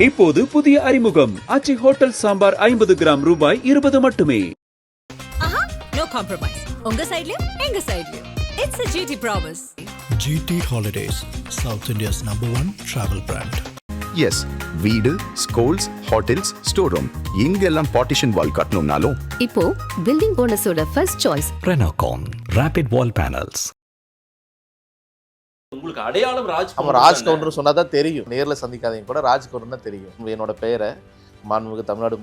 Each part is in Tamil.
இப்போது புதிய அறிமுகம் ஆச்சி ஹோட்டல் சாம்பார் 50 கிராம் ரூபாய் 20 மட்டுமே. No compromise. உங்க சைடுலயும் எங்க சைடுலயும். It's a GT promise. GT Holidays, South India's #1 travel brand. Yes, வீடு, ஸ்கூல்ஸ், ஹோட்டல்ஸ், ஸ்டோர் ரூம் இங்கெல்லாம் பார்ட்டிஷன் வால் கட்டணும்னாலும் இப்போ பில்டிங் ஓனர்ஸோட first choice Renocon Rapid Wall Panels. உங்களுக்கு அடையாளம் ராஜ் கவுண்டர் சொன்னாதான் தெரியும். நேரில் சந்திக்காதீங்க கூட ராஜ் கவுண்டர்னா தெரியும். என்னோட பெயரை மாண்புமிகு தமிழ்நாடு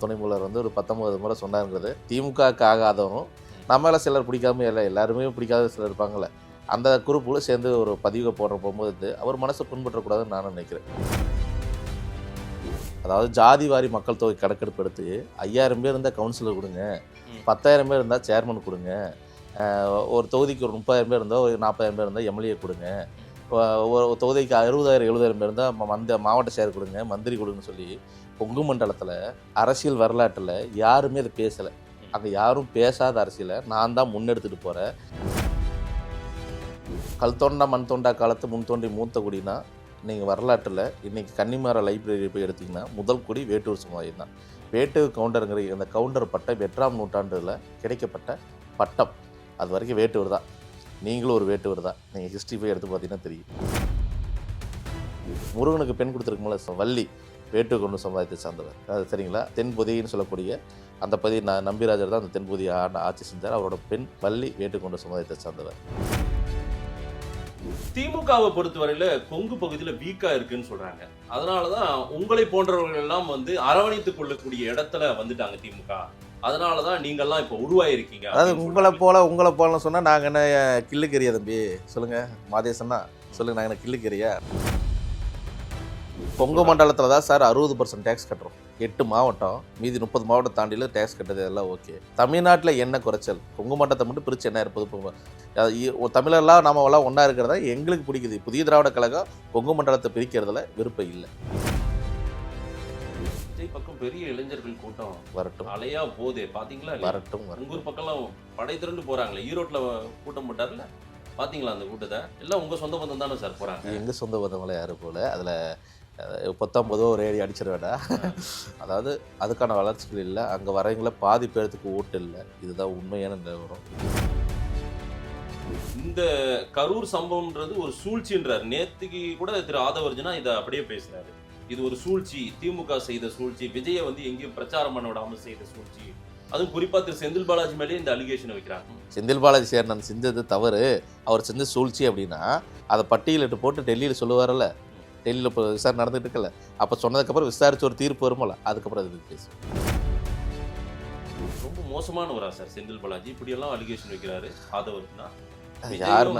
துணை முதல்வர் வந்து ஒரு 19 முறை சொன்னாருங்கிறது திமுகவுக்கு ஆகாதவரும் நம்மளால சிலர் பிடிக்காம எல்லாருமே பிடிக்காத சிலர் இருப்பாங்கள்ல, அந்த குரூப்புல சேர்ந்து ஒரு பதிவை போகும்போது அவர் மனசை புண்பற்றக்கூடாதுன்னு நான் நினைக்கிறேன். அதாவது ஜாதி வாரி மக்கள் தொகை கணக்கெடுப்பு எடுத்து 5000 பேர் இருந்தால் கவுன்சிலர் கொடுங்க, 10,000 பேர் இருந்தால் சேர்மன் கொடுங்க, ஒரு தொகுதிக்கு ஒரு 30,000 பேர் இருந்தால் ஒரு 40,000 பேர் இருந்தால் எம்எல்ஏ கொடுங்க, ஒரு தொகுதிக்கு 60,000 70,000 பேர் இருந்தால் மாவட்ட செயலர் கொடுங்க, மந்திரி கொடுங்கன்னு சொல்லி கொங்கு மண்டலத்தில் அரசியல் வரலாற்றில் யாருமே அதை பேசலை. அங்கே யாரும் பேசாத அரசியலை நான் தான் முன்னெடுத்துட்டு போகிறேன். கல் தோண்டா மண் தோண்டா காலத்து முன் தோண்டி மூத்த குடினா நீங்கள் வரலாற்றில் இன்றைக்கி கன்னிமாரா லைப்ரரி போய் எடுத்திங்கன்னா முதல் குடி வேட்டூர் சமுதாயம் தான். வேட்டூர் கவுண்டருங்கிற அந்த கவுண்டர் பட்டம் 8ஆம் நூற்றாண்டில் கிடைக்கப்பட்ட பட்டம். அது வரைக்கும் வேட்டுவர் தான். நீங்களும் ஒரு வேட்டுவர் தான். நீங்கள் ஹிஸ்ட்ரி போய் எடுத்து பார்த்தீங்கன்னா தெரியும். முருகனுக்கு பெண் கொடுத்துருக்கும்போல வள்ளி வேட்டூர் கவுண்டர் சமுதாயத்தை சார்ந்தவர். அது சரிங்களா? தென்பொதின்னு சொல்லக்கூடிய அந்த பகுதி நம்பிராஜர் தான் அந்த தென்பொதியை ஆட்சி செஞ்சார். அவரோட பெண் வள்ளி வேட்டூர் கவுண்டர் சமுதாயத்தை சார்ந்தவர். திமுகவை பொறுத்தவரையில கொங்கு பகுதியில வீக்கா இருக்குன்னு சொல்றாங்க. அதனாலதான் உங்களை போன்றவர்கள் எல்லாம் வந்து அரவணைத்துக் கொள்ளக்கூடிய இடத்துல வந்துட்டாங்க திமுக. அதனாலதான் நீங்கெல்லாம் இப்ப உருவாயிருக்கீங்க. அதாவது உங்களை போலன்னு சொன்னா நாங்க என்ன கிள்ளுக்கறியா தம்பி? சொல்லுங்க மாதேசன்னா சொல்லுங்க, நாங்க என்ன கிள்ளுக்கறியா? கொங்கு மண்டலத்தில் தான் சார் 60% டேக்ஸ் கட்டுறோம். 8 மாவட்டம், மீதி 30 மாவட்டம் தாண்டில டேக்ஸ் கட்டுறது எல்லாம் ஓகே. தமிழ்நாட்டில் என்ன குறைச்சல்? கொங்கு மண்டலத்தை மட்டும் பிரித்து என்ன இருப்பது? தமிழர்லாம் நாம எல்லாம் ஒன்றா இருக்கிறதா எங்களுக்கு பிடிக்குது. புதிய திராவிட கழகம் கொங்கு மண்டலத்தை பிரிக்கிறதுல விருப்பம் இல்லை. பக்கம் பெரிய இளைஞர்கள் கூட்டம் வரட்டும், அலையா போதே பாத்தீங்களா? வரட்டும். உங்க பக்கம்லாம் படை திரண்டு போறாங்களே. ஈரோட்ல கூட்டம் போட்டார்ல, பாத்தீங்களா? அந்த கூட்டத்தை எல்லாம் உங்க சொந்த பந்தம் தானே சார் போறாங்க. எங்க சொந்த பந்தமெல்லாம் யாரும் போல. அதில் 19 ஒரு ஏடி அடிச்சிட வேண்டாம். அதாவது அதுக்கான வளர்ச்சிகள் இல்லை. அங்கே வரவங்கள பாதி பேர்த்துக்கு ஓட்டு இல்லை. இதுதான் உண்மையான நிலவரம். இந்த கரூர் சம்பவம்ன்றது ஒரு சூழ்ச்சின்றார். நேத்துக்கு கூட திரு ஆதவர்ஜனா இதை அப்படியே பேசுறாரு. இது ஒரு சூழ்ச்சி, திமுக செய்த சூழ்ச்சி, விஜயை வந்து எங்கேயும் பிரச்சாரம் பண்ண விடாமல் செய்த சூழ்ச்சி. அதுவும் குறிப்பா திரு செந்தில் பாலாஜி மேலே இந்த அலிகேஷன் வைக்கிறாங்க. செந்தில் பாலாஜி சேர்ந்து செஞ்சது தவறு, அவர் செஞ்ச சூழ்ச்சி அப்படின்னா அதை பட்டியலிட்டு போட்டு டெல்லியில் சொல்லுவார்ல. டெல்லியில் இப்போ விசாரணை நடந்துட்டு இருக்கல, அப்போ சொன்னதுக்கப்புறம் விசாரிச்சு ஒரு தீர்ப்பு வருமோல, அதுக்கப்புறம் அதுக்கு பேசும். ரொம்ப மோசமானவரா சார் செந்தில் பாலாஜி? இப்படியெல்லாம் அலிகேஷன் வைக்கிறாரு ஆதவர்ஜனா. யாருமே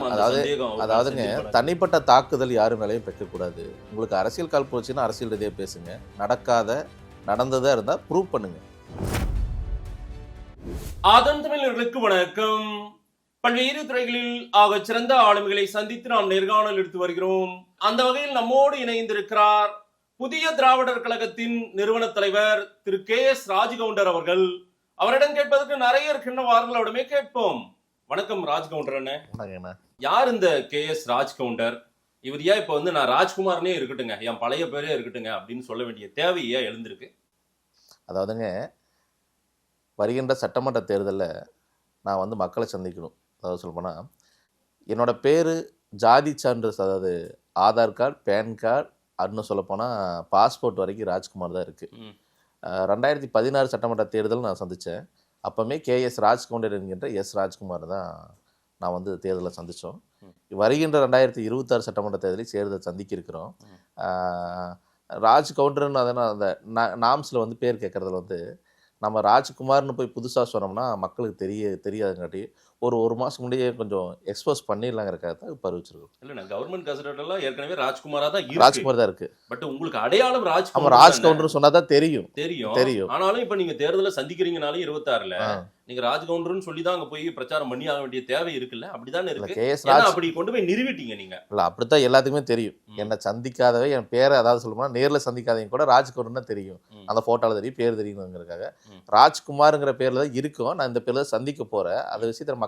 அதாவதுங்க தனிப்பட்ட தாக்குதல் யாரு மேலேயும் வைக்கக்கூடாது. உங்களுக்கு அரசியல் கால் போச்சுன்னா அரசியல் ரீதியாக பேசுங்க. நடந்ததா இருந்தா ப்ரூவ் பண்ணுங்க. ஆதன் தமிழர்களுக்கு வணக்கம். பல்வேறு துறைகளில் ஆக சிறந்த ஆளுமைகளை சந்தித்து நாம் நேர்காணல் எடுத்து வருகிறோம். அந்த வகையில் நம்மோடு இணைந்திருக்கிறார் புதிய திராவிடர் கழகத்தின் நிறுவன தலைவர் திரு KS ராஜ்கவுண்டர் அவர்கள். அவரிடம் கேட்பதற்கு நிறைய இருக்கின்ற வாரங்களோடமே கேட்போம். வணக்கம் ராஜ்கவுண்டர் அண்ணே. யார் இந்த KS ராஜ்கவுண்டர்? இவர் ஏன் இப்ப வந்து நான் ராஜ்குமார்னே இருக்கட்டுங்க, என் பழைய பேரே இருக்கட்டுங்க அப்படின்னு சொல்ல வேண்டிய தேவை ஏன் எழுந்திருக்கு? அதாவதுங்க, வருகின்ற சட்டமன்ற தேர்தலில் நான் வந்து மக்களை சந்திக்கணும். அதாவது சொல்லப்போனால் என்னோட பேர் ஜாதி சான்று, அதாவது ஆதார் கார்டு, பேன் கார்டு, அப்படின்னு சொல்லப்போனால் பாஸ்போர்ட் வரைக்கும் ராஜ்குமார் தான் இருக்குது. 2016 சட்டமன்ற தேர்தல் நான் சந்தித்தேன். அப்போவுமே KS ராஜ்கவுண்டர் என்கின்ற ராஜ்குமார் தான் நான் வந்து தேர்தலை சந்தித்தோம். வருகின்ற 2026 சட்டமன்ற தேர்தலில் தேர்தலை சந்திக்க இருக்கிறோம். ராஜ்கவுண்டர்னு அதனால் அந்த நாம்ஸில் வந்து பேர் கேட்குறதுல வந்து நம்ம ராஜ்குமார்னு போய் புதுசாக சொன்னோம்னா மக்களுக்கு தெரியாதுங்காட்டி ஒரு மாதம் முன்னாடியே கொஞ்சம் எக்ஸ்போஸ் பண்ணிடலாங்கிறக்காக தான் இப்போ அறிவிச்சிருக்கோம். இல்லைண்ணா, கவர்மெண்ட் கசடெல்லாம் ஏற்கனவே ராஜ்குமார் தான் இருக்கு. பட் உங்களுக்கு அடையாளம் ராஜ்கவுண்டர் சொன்னா தான் தெரியும். ஆனாலும் இப்ப நீங்க தேர்தலை சந்திக்கிறீங்கனாலும் 26ல நீங்க ராஜ்கவுண்டர்னு சொல்லி தான் அங்க போய் பிரச்சாரம் பண்ணி ஆக வேண்டிய தேவை இருக்குல்ல? அப்படிதானே இருக்கு. அப்படி கொண்டு போய் நிறுவிட்டீங்க நீங்க. இல்ல, அப்படித்தான் எல்லாத்துக்குமே தெரியும். என்னை சந்திக்காதவை, என் பேரை அதாவது சொல்லணும்னா நேரில் சந்திக்காதவங்க கூட ராஜ்கவுண்டர்னா தெரியும். அந்த போட்டோல தெரியும், பேர் தெரியுங்கிறதுக்காக ராஜ்குமார்ங்கிற பேர்ல தான் இருக்கும். நான் இந்த பேர்ல சந்திக்க போறேன். அந்த விஷயத்த மக்கள்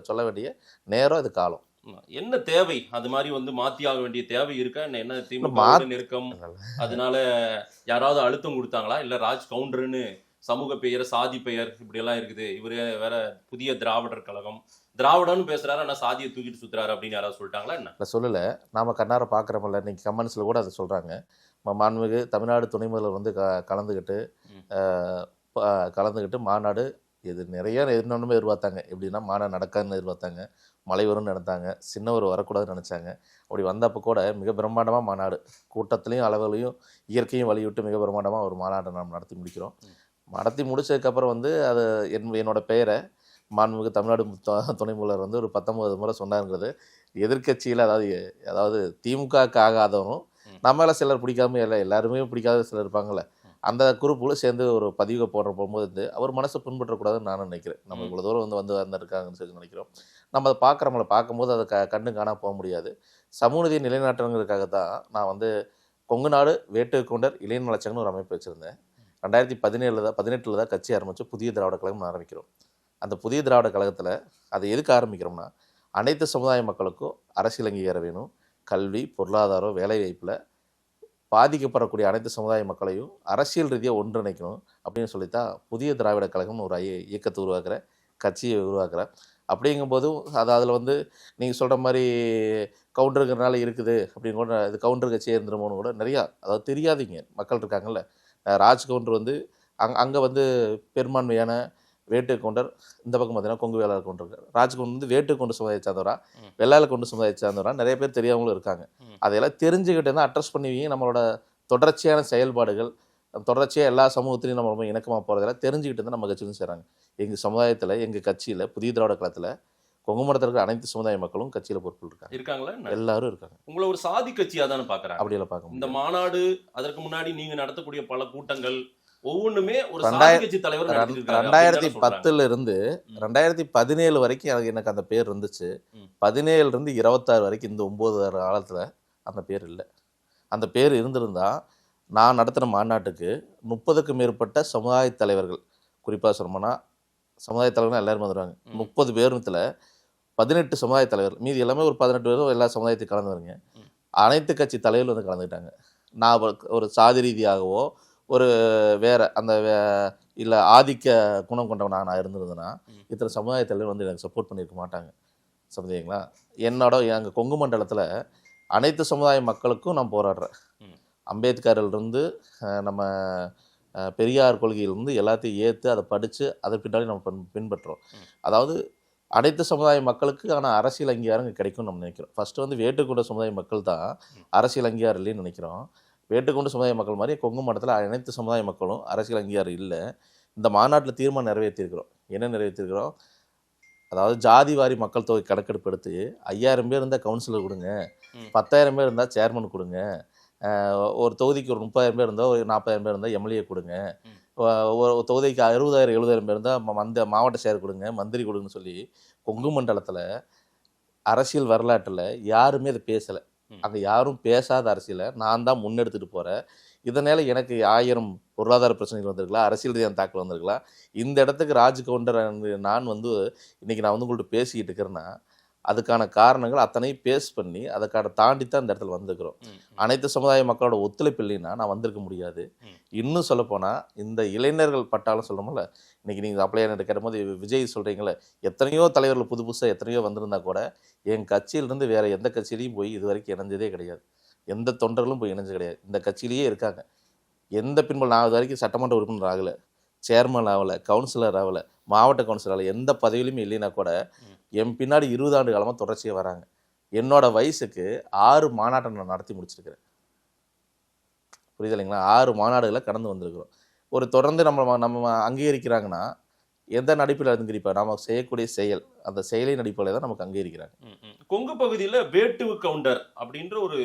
சொல்ல வேண்டிய நேரம், அது காலம். என்ன தேவை அது மாதிரி வந்து மாத்தி ஆக வேண்டிய தேவை இருக்கா என்ன திமுக மாத்- நெருக்கம் அதனால யாராவது அழுத்தம் கொடுத்தாங்களா இல்ல ராஜ் கவுண்டர்னு சமூக பெயர் சாதி பெயர் இப்படி எல்லாம் இருக்குது இவரு வேற புதிய திராவிடர் கழகம் திராவிடன்னு பேசுறாரு ஆனா சாதியை தூக்கிட்டு சுத்துறாரு அப்படின்னு யாராவது சொல்லிட்டாங்களா என்ன இல்லை சொல்லலை, நாம் கண்ணார பார்க்குறோம்ல. இன்னைக்கு கமெண்ட்ஸில் கூட அதை சொல்கிறாங்க. மாண்புமிகு தமிழ்நாடு துணை முதல்வர் வந்து கலந்துக்கிட்டு மாநாடு இது நிறைய என்னொன்றுமே எதிர்பார்த்தாங்க. எப்படின்னா மாநாடு நடக்காதுன்னு எதிர்பார்த்தாங்க, மழை வரும்னு நினைத்தாங்க, சின்னவர் வரக்கூடாதுன்னு நினச்சாங்க. அப்படி வந்தப்போ கூட மிக பிரம்மாண்டமாக மாநாடு, கூட்டத்துலேயும் அளவுலையும் இயற்கையும் வழிவிட்டு மிக பிரம்மாண்டமாக ஒரு மாநாட்டை நாம் நடத்தி முடிக்கிறோம். நடத்தி முடிச்சதுக்கப்புறம் வந்து அது என்னோட பெயரை மாண்புமிகு தமிழ்நாடு துணை முதல்வர் வந்து ஒரு 19 முறை சொன்னாருங்கிறது எதிர்க்கட்சியில், அதாவது திமுகவுக்கு ஆகாதவரும் நம்மளால சிலர் பிடிக்காம எல்லாருமே பிடிக்காத சிலர் இருப்பாங்கள்ல, அந்த குரூப்புல சேர்ந்து ஒரு பதிவை போகும்போது அவர் மனசை புண்பற்றக்கூடாதுன்னு நான் நினைக்கிறேன். நம்ம இவ்வளோ தூரம் வந்து வந்திருக்காங்கன்னு சொல்லி நினைக்கிறோம். நம்ம அதை பார்க்கும்போது அதை கண்ணு காண போக முடியாது. சமூக நீதியை நிலைநாட்டுறதுக்காக தான் நான் வந்து கொங்கு நாடு வேட்டு கவுண்டர் இளைஞர் நலச்சங்கம்னு ஒரு அமைப்பு வச்சுருந்தேன். 2018 தான் கட்சி ஆரம்பித்து புதிய திராவிட கழகம் ஆரம்பிக்கிறோம். அந்த புதிய திராவிட கழகத்தில் அதை எதுக்கு ஆரம்பிக்கிறோம்னா, அனைத்து சமுதாய மக்களுக்கும் அரசியல் அங்கீகாரம் வேணும், கல்வி, பொருளாதாரம், வேலைவாய்ப்பில் பாதிக்கப்படக்கூடிய அனைத்து சமுதாய மக்களையும் அரசியல் ரீதியாக ஒன்றிணைக்கணும் அப்படின்னு சொல்லித்தான் புதிய திராவிட கழகம்னு ஒரு இயக்கத்தை உருவாக்குற, கட்சியை உருவாக்குற. அப்படிங்கும்போது அதில் வந்து நீங்கள் சொல்கிற மாதிரி கவுண்டருங்கிறனால இருக்குது அப்படின்னு கூட, இது கவுண்டர் கட்சியாக இருந்துருமோன்னு கூட நிறையா, அதாவது தெரியாதீங்க மக்கள் இருக்காங்கல்ல. ராஜ் கவுண்டர் வந்து அங்கே வந்து பெரும்பான்மையான வேட்டு கவுண்டர், இந்த பக்கம் பார்த்தீங்கன்னா கொங்கு வேளாளர் கவுண்டர் இருக்கார். ராஜ் கவுண்டர் வந்து வேட்டு கொண்டு சமுதாயத்தை சார்ந்தவரா, வெள்ளாள கொண்டு சமுதாயத்தை சார்ந்தவரா, நிறைய பேர் தெரியாமலும் இருக்காங்க. அதையெல்லாம் தெரிஞ்சுக்கிட்டு தான் அட்ரஸ் பண்ணுவீங்க. நம்மளோட தொடர்ச்சியான செயல்பாடுகள், தொடர்ச்சியாக எல்லா சமூகத்திலையும் நம்ம ரொம்ப இணக்கமாக போகிறதெல்லாம் தெரிஞ்சுக்கிட்டு தான் நம்ம கட்சியிலும் செய்கிறாங்க. எங்கள் சமுதாயத்தில், எங்கள் கட்சியில், புதிய திராவிட கழகத்தில் கொங்கு மண்டலத்தில் இருக்கிற அனைத்து சமுதாய மக்களும் கட்சியில் பொறுப்பில் இருக்காங்களா? எல்லாரும் இருக்காங்க. உங்களை ஒரு சாதி கட்சியாக தானே பார்க்குறாங்க. அப்படியெல்லாம் பார்க்க இந்த மாநாடு, அதற்கு முன்னாடி நீங்கள் நடத்தக்கூடிய பல கூட்டங்கள் ஒவ்வொன்றுமே ஒரு சாதி கட்சி தலைவர் 2010 இருந்து 2017 வரைக்கும் எனக்கு அந்த பேர் இருந்துச்சு. 17 இருந்து 26 வரைக்கும் இந்த 9 காலத்தில் அந்த பேர் இல்லை. அந்த பேர் இருந்திருந்தா நான் நடத்துகிற மாநாட்டுக்கு 30க்கும் மேற்பட்ட சமுதாய தலைவர்கள், குறிப்பாக சொல்லணும்னா சமுதாய தலைவர்கள் எல்லாருமே வந்துடுவாங்க. 30 பேருத்தில் 18 சமுதாய தலைவர், மீதி எல்லாமே ஒரு 18 பேரும் எல்லா சமுதாயத்தையும் கலந்துருங்க. அனைத்து கட்சி தலைவர்கள் வந்து கலந்துக்கிட்டாங்க. நான் ஒரு சாதி ரீதியாகவோ ஒரு வேற அந்த இல்லை ஆதிக்க குணம் கொண்டவனாக நான் இருந்திருந்தேன்னா இத்தனை சமுதாய தலைவர் வந்து எனக்கு சப்போர்ட் பண்ணியிருக்க மாட்டாங்க. சமுதாயங்களா, எங்கள் கொங்கு மண்டலத்தில் அனைத்து சமுதாய மக்களுக்கும் நான் போராடுறேன். அம்பேத்கரிலிருந்து நம்ம பெரியார் கொள்கையிலிருந்து எல்லாத்தையும் ஏற்று அதை படித்து அதை பின்னாடி நம்ம பின்பற்றுறோம். அதாவது அனைத்து சமுதாய மக்களுக்கு ஆனால் அரசியல் அங்கீகாரம் கிடைக்கும்னு நம்ம நினைக்கிறோம். ஃபஸ்ட்டு வந்து வேட்டுக்கொண்ட சமுதாய மக்கள் தான் அரசியல் அங்கீகாரம் இல்லைன்னு நினைக்கிறோம். வேட்டுக்கொண்ட சமுதாய மக்கள் மாதிரி கொங்கு மண்டலத்தில் அனைத்து சமுதாய மக்களும் அரசியல் அங்கீகாரம் இல்லை. இந்த மாநாட்டில் தீர்மானம் நிறைவேற்றியிருக்கிறோம். என்ன நிறைவேற்றிருக்கிறோம்? அதாவது ஜாதி வாரி மக்கள் தொகை கணக்கெடுப்பு எடுத்து 5000 பேர் இருந்தால் கவுன்சிலர் கொடுங்க, 10,000 பேர் இருந்தால் சேர்மன் கொடுங்க, ஒரு தொகுதிக்கு ஒரு 30,000 பேர் இருந்தால், ஒரு 40,000 பேர் இருந்தால் எம்எல்ஏ கொடுங்க, ஒரு தொகுதிக்கு 60,000 70,000 பேர் இருந்தால் மாவட்ட செயலர் கொடுங்க, மந்திரி கொடுங்கன்னு சொல்லி கொங்கு மண்டலத்தில் அரசியல் வரலாற்றில் யாருமே அதை பேசலை. அங்கே யாரும் பேசாத அரசியலை நான் தான் முன்னெடுத்துட்டு போகிறேன். இதனால் எனக்கு 1000 பொருளாதார பிரச்சனைகள் வந்திருக்கலாம், அரசியல் ரீதியான தாக்கல் வந்திருக்கலாம். இந்த இடத்துக்கு ராஜ் கவுண்டர் நான் வந்து இன்றைக்கி நான் வந்து உங்கள்கிட்ட பேசிக்கிட்டு இருக்கிறேன்னா அதுக்கான காரணங்கள் அத்தனையும் பேஸ் பண்ணி அதுக்கான தாண்டி தான் இந்த இடத்துல வந்திருக்கிறோம். அனைத்து சமுதாய மக்களோட ஒத்துழைப்பு இல்லைன்னா நான் வந்திருக்க முடியாது. இன்னும் சொல்லப்போனால் இந்த இளைஞர்கள் பட்டாலும் சொல்லணும்ல, இன்றைக்கி நீங்கள் அப்படியே என்ன கேட்கும்போது விஜய் சொல்கிறீங்களே, எத்தனையோ தலைவர்கள் புதுசாக எத்தனையோ வந்திருந்தா கூட என் கட்சியிலிருந்து வேறு எந்த கட்சியிலையும் போய் இது வரைக்கும் இணைஞ்சதே கிடையாது. எந்த தொண்டர்களும் போய் இணைஞ்சது கிடையாது. இந்த கட்சியிலேயே இருக்காங்க. எந்த பின்புல் நான் இது வரைக்கும் சட்டமன்ற உறுப்பினர் ஆகலை, சேர்மன் ஆகலை, கவுன்சிலர் ஆகலை, மாவட்ட கவுன்சிலர் ஆகலை, எந்த பதவியிலுமே இல்லைன்னா கூட என் பின்னாடி 20 ஆண்டு காலமாக தொடர்ச்சியாக வராங்க. என்னோட வயசுக்கு 6 மாநாட்டை நான் நடத்தி முடிச்சிருக்கிறேன். புரியுது இல்லைங்களா? 6 மாநாடுகளை கடந்து வந்திருக்கிறோம். ஒரு தொடர்ந்து நம்ம அங்கீகரிக்கிறாங்கன்னா எந்த நடிப்பில் அங்கீகரிப்பா? நம்ம செய்யக்கூடிய செயல், அந்த செயலின் அடிப்படையில் தான் நமக்கு அங்கீகரிக்கிறாங்க. கொங்கு பகுதியில் வேட்டுவ கவுண்டர் அப்படின்ற ஒரு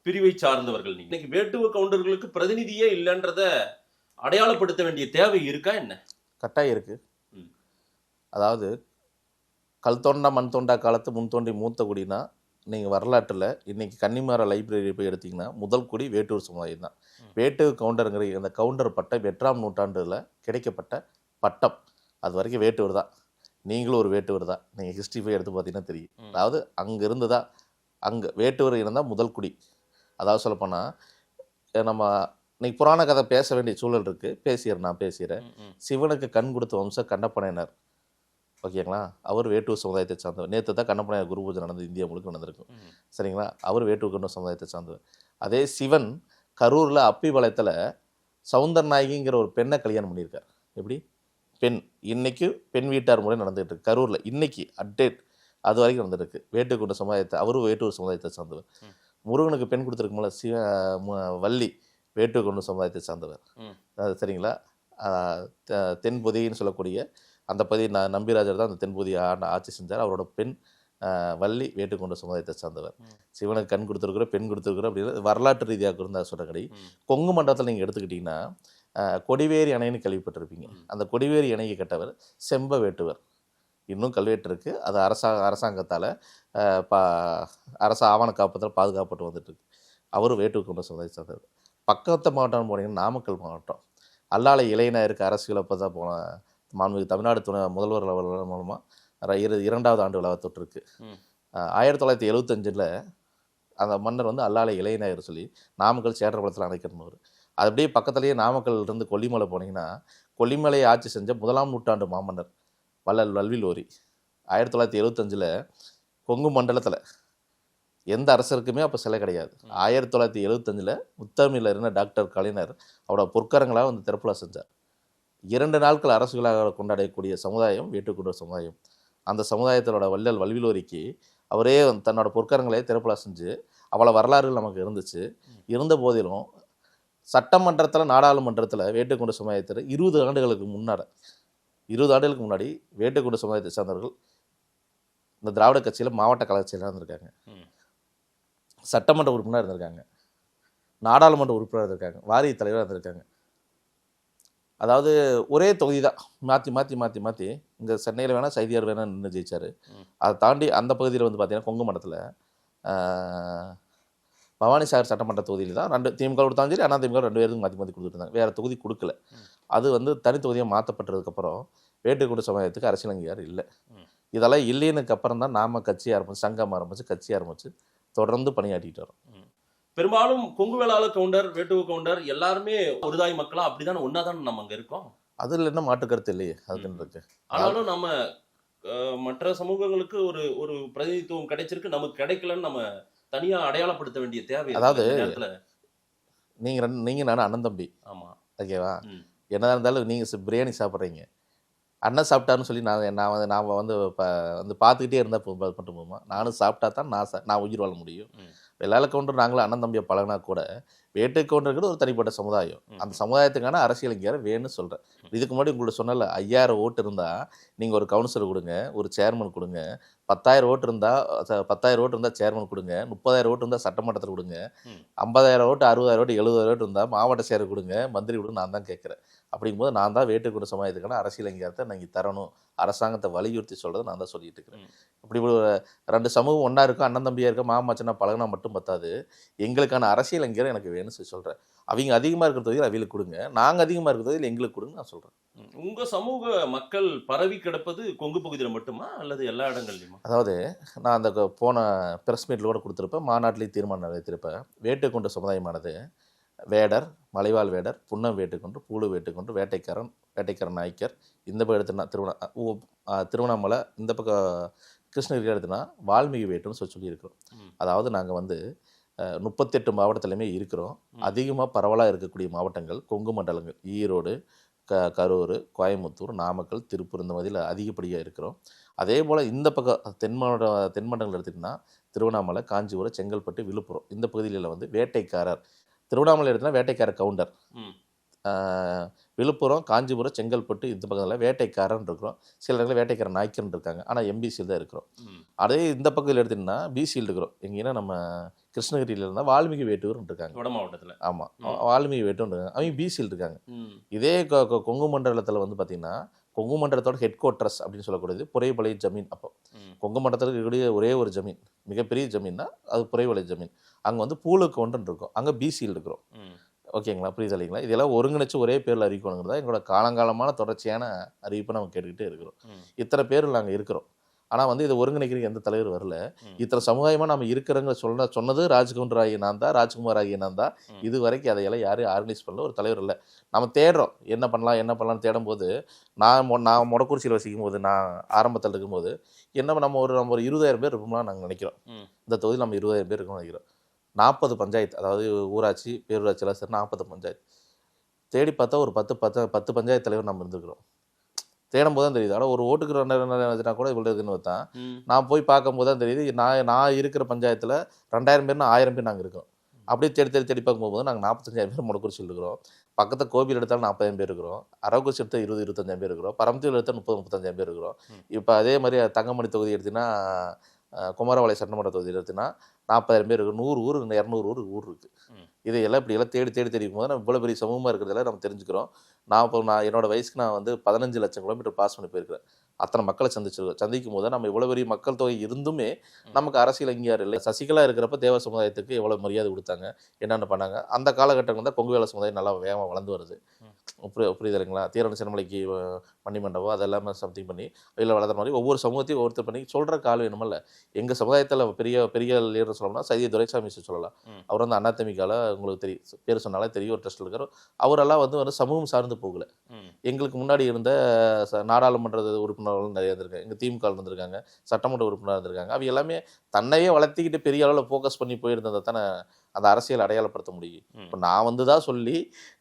பிரிவை சார்ந்தவர்கள் நீங்க. இன்னைக்கு வேட்டுவ கவுண்டர்களுக்கு பிரதிநிதியே இல்லைன்றத அடையாளப்படுத்த வேண்டிய தேவை இருக்கா என்ன? கட்டாயம் இருக்கு. அதாவது கல் தோண்டா மண் தோண்டா காலத்து முன் தோண்டி மூத்த குடினா நீங்கள் வரலாற்றில் இன்றைக்கி கன்னிமாரா லைப்ரரி போய் எடுத்திங்கன்னா முதல் குடி வேட்டூர் சமுதாயம் தான். வேட்டுவ கவுண்டருங்கிற அந்த கவுண்டர் பட்டம் 8ஆம் நூற்றாண்டில் கிடைக்கப்பட்ட பட்டம். அது வரைக்கும் வேட்டூர் தான். நீங்களும் ஒரு வேட்டுவர் தான். நீங்கள் ஹிஸ்ட்ரி போய் எடுத்து பார்த்தீங்கன்னா தெரியும். அதாவது அங்கே இருந்து தான் அங்கே வேட்டுவர் இருந்தால் முதல் குடி. அதாவது சொல்லப்போனால் நம்ம இன்னைக்கு புராண கதை பேச வேண்டிய சூழல் இருக்குது. நான் பேசுகிறேன். சிவனுக்கு கண் கொடுத்த வம்சம் கண்ணப்பனையனர். ஓகேங்களா? அவர் வேட்டுவர் சமுதாயத்தை சார்ந்தவர். நேற்று தான் கண்ணப்பனையர் குரு பூஜை நடந்து இந்தியா முழுக்க நடந்திருக்கும். சரிங்களா? அவர் வேட்டுவர் கண்ண சமுதாயத்தை சார்ந்தவர். அதே சிவன் கரூரில் அப்பிபாளையத்தில் சவுந்தரநாயகிங்கிற ஒரு பெண்ணை கல்யாணம் பண்ணியிருக்கார். எப்படி? பெண். இன்னைக்கு பெண் வீட்டார் முறை நடந்துகிட்டு இருக்கு கரூரில். இன்னைக்கு அப்டேட் அது வரைக்கும் நடந்துருக்கு. வேட்டுக்கொண்ட சமுதாயத்தை, அவரும் வேட்டூர் சமுதாயத்தை சார்ந்தவர். முருகனுக்கு பெண் கொடுத்துருக்கும்போல வள்ளி வேட்டுக்கொண்ட சமுதாயத்தை சார்ந்தவர். சரிங்களா? தென்பொதின்னு சொல்லக்கூடிய அந்த பகுதி நம்பிராஜர் தான் அந்த தென்பொதியை ஆட்சி செஞ்சார். அவரோட பெண் வள்ளி வேட்டுக்கொண்ட சமுதாயத்தை சார்ந்தவர். சிவனுக்கு கண் கொடுத்துருக்குற, பெண் கொடுத்துருக்குற அப்படின்னு வரலாற்று ரீதியாக இருந்தால் சொல்கிறபடி கொங்கு மண்டலத்தில் நீங்கள் எடுத்துக்கிட்டிங்கன்னா கொடிவேரி அணைன்னு கேள்விப்பட்டிருப்பீங்க. அந்த கொடிவேரி அணையை கட்டவர் செம்ப வேட்டுவர். இன்னும் கல்வெட்டு இருக்குது. அது அரசாங்கத்தால் அரசு ஆவண காப்பத்தில் பாதுகாப்பட்டு வந்துட்டுருக்கு. அவரும் வேட்டுக்கொண்ட சமுதாயத்தை சார்ந்தவர். பக்கத்து மாவட்டம் போனீங்கன்னா நாமக்கல் மாவட்டம். அல்லாலை இளைஞருக்கு அரசியல் அப்போ தான் போன மாண்புமிகு தமிழ்நாடு துணை முதல்வர் மூலமாக 2வது ஆண்டு விழாவை தொட்டிருக்கு. 1975 அந்த மன்னர் வந்து அல்லாலை இளைஞர் சொல்லி நாமக்கல் சேற்றபலத்தில் அணைக்கணும்னு. அது அப்படியே பக்கத்துலேயே நாமக்கல்லிருந்து கொல்லிமலை போனீங்கன்னா கொல்லிமலையை ஆட்சி செஞ்ச 1ஆம் நூற்றாண்டு மாமன்னர் வள்ளல் வல்விலோரி 1975 கொங்கு மண்டலத்தில் எந்த அரசருக்குமே அப்போ சிலை கிடையாது. 1975 முத்தமிழில் இருந்த டாக்டர் கலைஞர் அவரோட பொற்கரங்களாக வந்து திறப்புலா செஞ்சார். 2 நாட்கள் அரசுகளாக கொண்டாடக்கூடிய சமுதாயம் வேட்டுக்கொண்ட சமுதாயம். அந்த சமுதாயத்தோட வள்ளல் வல்விலோரிக்கு அவரே தன்னோட பொற்கரங்களை திறப்புலா செஞ்சு அவ்வளோ வரலாறுகள் நமக்கு இருந்துச்சு. இருந்த போதிலும் சட்டமன்றத்தில் நாடாளுமன்றத்தில் வேட்டுக்கொண்ட சமுதாயத்தில் 20 ஆண்டுகளுக்கு முன்னாடி வேட்டுக்கொண்ட சமுதாயத்தை சார்ந்தவர்கள் இந்த திராவிட கட்சியில் மாவட்ட கலைச்செயலாக இருந்திருக்காங்க, சட்டமன்ற உறுப்பினராக இருந்திருக்காங்க, நாடாளுமன்ற உறுப்பினராக இருந்திருக்காங்க, வாரிய தலைவராக இருந்திருக்காங்க. அதாவது ஒரே தொகுதி தான் மாற்றி மாற்றி மாற்றி மாற்றி இங்கே சென்னையில் வேணால் சைதியார் வேணால் நின்று ஜெயிச்சார். அதை தாண்டி அந்த பகுதியில் வந்து பார்த்திங்கன்னா கொங்கு மண்டலத்தில் பவானி சாகர் சட்டமன்ற தொகுதியில் தான் 2 திமுக கொடுத்தாலும் சரி அதிமுக 2 பேருக்கு மாற்றி மாற்றி கொடுத்துருந்தாங்க. வேறு தொகுதி கொடுக்கல. அது வந்து தனி தொகுதியாக மாற்றப்பட்டதுக்கப்புறம் வேட்டுக்கொண்ட சமுதாயத்துக்கு அரசியல் அங்கீகாரம் இல்லை. இதெல்லாம் இல்லைனுக்கு அப்புறம் தான் நாம கட்சி ஆரம்பிச்சு, சங்கம் ஆரம்பிச்சு, கட்சி ஆரம்பிச்சு தொடர்ந்து பணியாற்றிட்டு வரோம். பெரும்பாலும் கொங்கு வேளாள கவுண்டர், வேட்டுவ கவுண்டர் எல்லாருமே ஒருதாய் மக்களா அப்படிதான் ஒன்னாதான் நம்ம அங்க இருக்கோம். அதில் என்ன மாற்று கருத்து இல்லையே. அதுன்னு இருக்கு. ஆனாலும் நம்ம மற்ற சமூகங்களுக்கு ஒரு பிரதிநிதித்துவம் கிடைச்சிருக்கு, நமக்கு கிடைக்கலன்னு நம்ம தனியா அடையாளப்படுத்த வேண்டிய தேவை. அதாவது நீங்க நானும் அண்ணன் தம்பி. ஆமா, ஓகேவா? என்னதான் இருந்தாலும் நீங்க பிரியாணி சாப்பிட்றீங்க, அண்ணன் சாப்பிட்டாருன்னு சொல்லி நான் வந்து பார்த்துக்கிட்டே இருந்தால் மட்டும் போகுமா? நானும் சாப்பிட்டா தான் நான் உயிர் வாழ முடியும். வெள்ளாள கவுண்டர் நாங்களும் அண்ணன் தம்பியை பழகினா கூட வேட்டை கவுண்டர்கள் ஒரு தனிப்பட்ட சமுதாயம். அந்த சமுதாயத்துக்கான அரசியல் அங்கீகாரம் வேணும்னு சொல்கிறேன். இதுக்கு முன்னாடி உங்கள்ட்ட சொன்னல 5000 ஓட்டு இருந்தால் நீங்கள் ஒரு கவுன்சிலர் கொடுங்க, ஒரு சேர்மன் கொடுங்க. 10,000 ஓட்டு இருந்தால் சேர்மன் கொடுங்க. 30,000 ஓட்டு இருந்தால் சட்டமன்றத்தில் கொடுங்க. 50,000 ஓட்டு, 60,000 ஓட்டு, 70,000 ஓட்டு இருந்தால் மாவட்ட செயலர் கொடுங்க, மந்திரி கொடுங்க. நான் தான் கேட்குறேன். அப்படிங்கும்போது நான் தான் வேட்டுக்கொண்ட சமுதாயத்துக்கான அரசியல் அங்கீகாரத்தை நீங்கள் தரணும், அரசாங்கத்தை வலியுறுத்தி சொல்கிறத நான் தான் சொல்லிட்டு இருக்கிறேன். இப்படி 2 சமூகம் ஒன்றா இருக்கும், அண்ணன் தம்பியாக இருக்க, மாமச்சனா பழகினா மட்டும் பத்தாது. எங்களுக்கான அரசியல் அங்கீகாரம் எனக்கு வேணும்னு சொல்லி சொல்கிறேன். அவங்க அதிகமாக இருக்கிற தொகுதியில் அவங்களுக்கு கொடுங்க, நாங்கள் அதிகமாக இருக்கிற தொகுதியில் எங்களுக்கு கொடுங்க நான் சொல்கிறேன். உங்கள் சமூக மக்கள் பரவி கிடப்பது கொங்கு பகுதியில் மட்டுமா அல்லது எல்லா இடங்கள்லையுமா? அதாவது நான் அந்த போன ப்ரெஸ் மீட்டில் கூட கொடுத்துருப்பேன், மாநாட்டிலையும் தீர்மானம் நிறைவேற்றிருப்பேன். வேட்டுக்கொண்ட சமுதாயமானது வேடர், மலைவாழ் வேடர், புன்னம் வேட்டுக்கொண்டு, பூடு வேட்டுக்கொண்டு, வேட்டைக்காரன் நாய்க்கர், இந்த பக்கம் எடுத்துனா திருவண்ணாமலை, இந்த பக்கம் கிருஷ்ணகிரி எடுத்துனா வால்மீகி வேட்டுன்னு சொல்லியிருக்கிறோம். அதாவது நாங்கள் வந்து 38 மாவட்டத்துலையுமே இருக்கிறோம். அதிகமாக பரவலாக இருக்கக்கூடிய மாவட்டங்கள் கொங்கு மண்டலங்கள் ஈரோடு, கரூர், கோயம்புத்தூர், நாமக்கல், திருப்பூர், இந்த மாதிரியில் அதிகப்படியாக இருக்கிறோம். அதே போல் இந்த பக்கம் தென்மண்டலங்கள் எடுத்துக்கிட்டோன்னா திருவண்ணாமலை, காஞ்சிபுரம், செங்கல்பட்டு, விழுப்புரம், இந்த பகுதிகளில் வந்து வேட்டைக்காரர். திருவண்ணாமலை எடுத்துனா வேட்டைக்கார கவுண்டர், விழுப்புரம், காஞ்சிபுரம், செங்கல்பட்டு இந்த பக்கத்தில் வேட்டைக்காரன் இருக்கிறோம். சில இடங்களில் வேட்டைக்காரன் நாய்க்கன் இருக்காங்க, ஆனால் எம்பிசியில் தான் இருக்கிறோம். அதே இந்த பக்கத்தில் எடுத்திங்கன்னா பிசியில் இருக்கிறோம். எங்கன்னா நம்ம கிருஷ்ணகிரியில் இருந்தால் வால்மீகி வேட்டூர் இருக்காங்க வட மாவட்டத்தில். ஆமாம், வால்மீகி வேட்டூர் இருக்காங்க, அவங்க பிசியில் இருக்காங்க. இதே கொங்கு மண்டலத்தில் வந்து பார்த்திங்கன்னா கொங்கு மண்டலத்தோட ஹெட் குவார்ட்டர்ஸ் அப்படின்னு சொல்லக்கூடியது புரைவலை ஜமீன். அப்போ கொங்கு மண்டலத்தில் இருக்கக்கூடிய ஒரே ஒரு ஜமீன், மிகப்பெரிய ஜமீன்னா அது புரைவலை ஜமீன். அங்கே வந்து பூலுக்கு ஒன்றுன்னு இருக்கும், அங்கே பிசியில் இருக்கிறோம். ஓகேங்களா, புரியுது இல்லைங்களா? இதெல்லாம் ஒருங்கிணைச்சு ஒரே பேரில் அறிவிக்கணுங்கிறது தான் எங்களோட காலங்காலமான தொடர்ச்சியான அறிவிப்பை நம்ம கேட்டுக்கிட்டே இருக்கிறோம். இத்தனை பேர் நாங்கள் இருக்கிறோம். ஆனால் வந்து இதை ஒருங்கிணைக்கிறதுக்கு எந்த தலைவர் வரல. இத்தனை சமுதாயமாக நம்ம இருக்கிறவங்க சொன்னது ராஜ்குமார் ஆகிய நான் தான். இது வரைக்கும் அதையெல்லாம் யாரும் ஆர்கனைஸ் பண்ணல, ஒரு தலைவர் இல்லை. நம்ம தேடுறோம் என்ன பண்ணலாம்னு தேடும்போது, நான் மொடக்குறிச்சியில் வசிக்கும் போது, நான் ஆரம்பத்தில் இருக்கும்போது நம்ம ஒரு 20,000 பேர் இருப்போம்னா நாங்கள் நினைக்கிறோம். இந்த தொகுதியில் நம்ம 20,000 பேர் இருக்கணும்னு நினைக்கிறோம். 40 பஞ்சாயத்து, அதாவது ஊராட்சி பேரூராட்சியெல்லாம் சரி 40 பஞ்சாயத்து. தேடி பார்த்தா ஒரு 10 பஞ்சாயத்து தலைவர் நம்ம இருந்துருக்கிறோம். தேடும் போது தான் தெரியுது. ஆனால் ஒரு ஓட்டுக்கு 2,000 கூட இவ்வளோ இருக்குன்னு பார்த்தா, நான் போய் பார்க்கும்போது தான் தெரியுது, நான் இருக்கிற பஞ்சாயத்தில் 2,000 பேர்னா 1000 பேர் நாங்கள் இருக்கோம். அப்படியே தேடி பார்க்கும்போது நாங்கள் 45,000 பேர் மொடக்குறிச்சியில் இருக்கிறோம். பக்கத்தில் கோபியில் எடுத்தாலும் 40,000 பேர் இருக்கிறோம். அரவக்குறிச்சி எடுத்தால் 25,000 பேர் இருக்கிறோம். பரமத்தியில் எடுத்தால் 35,000 பேர் இருக்கிறோம். இப்போ அதே மாதிரி தங்கமணி தொகுதி எடுத்திங்கன்னா, குமாரபாளையம் சட்டமன்ற தொகுதி எடுத்திங்கன்னா 40,000 பேர் இருக்குது. 100 ஊர் 200 ஊர் இருக்குது. இதையெல்லாம் இப்படியெல்லாம் தேடி போது நம்ம இவ்வளோ பெரிய சமூகமாக இருக்கிறதெல்லாம் நம்ம தெரிஞ்சுக்கிறோம். நான் என்னோட வயசுக்கு நான் வந்து 15 லட்சம் கிலோமீட்டர் பாஸ் பண்ணி போயிருக்கிறேன். அத்தனை மக்களை சந்திக்கும் போது நம்ம இவ்வளோ பெரிய மக்கள் தொகை இருந்துமே நமக்கு அரசியல் அங்கீகாரம் இல்லை. சசிகலா இருக்கிறப்ப தேவ சமுதாயத்துக்கு எவ்வளோ மரியாதை கொடுத்தாங்க, என்னென்ன பண்ணாங்க. அந்த காலகட்டம் தான் கொங்கு வேலை சமுதாயம் நல்லா வேகமாக வளர்ந்து வருது. புரியுது இல்லைங்களா? தீரன் சிறுமலைக்கு மணிமண்டபம் அதெல்லாமே சம்திங் பண்ணி வெளியில் வளர்ற மாதிரி ஒவ்வொரு சமூகத்தையும் ஒருத்தர் பண்ணி சொல்கிற கால் வேணுமல்ல. எங்கள் சமுதாயத்தில் பெரிய லீடர் சொல்லணும்னா சைதிய துரைசாமி சொல்லலாம். அவர் வந்து அண்ணாத்தமிக்கால உங்களுக்கு தெரியும், பேர் சொன்னாலே தெரியும், ஒரு ட்ரஸ்ட்டில் இருக்கிறோம். அவரெல்லாம் வந்து சமூகம் சார்ந்து போகல. எங்களுக்கு முன்னாடி இருந்த நாடாளுமன்ற உறுப்பினர்கள் நிறைய இருந்திருக்காங்க, எங்கள் திமுக இருந்திருக்காங்க, சட்டமன்ற உறுப்பினர் இருந்திருக்காங்க. அவங்க எல்லாமே தன்னையே வளர்த்திக்கிட்டு பெரிய அளவில் ஃபோக்கஸ் பண்ணி போயிருந்ததை தானே அந்த அரசியல் அடையாளப்படுத்த முடியும். இப்போ நான் வந்து தான் சொல்லி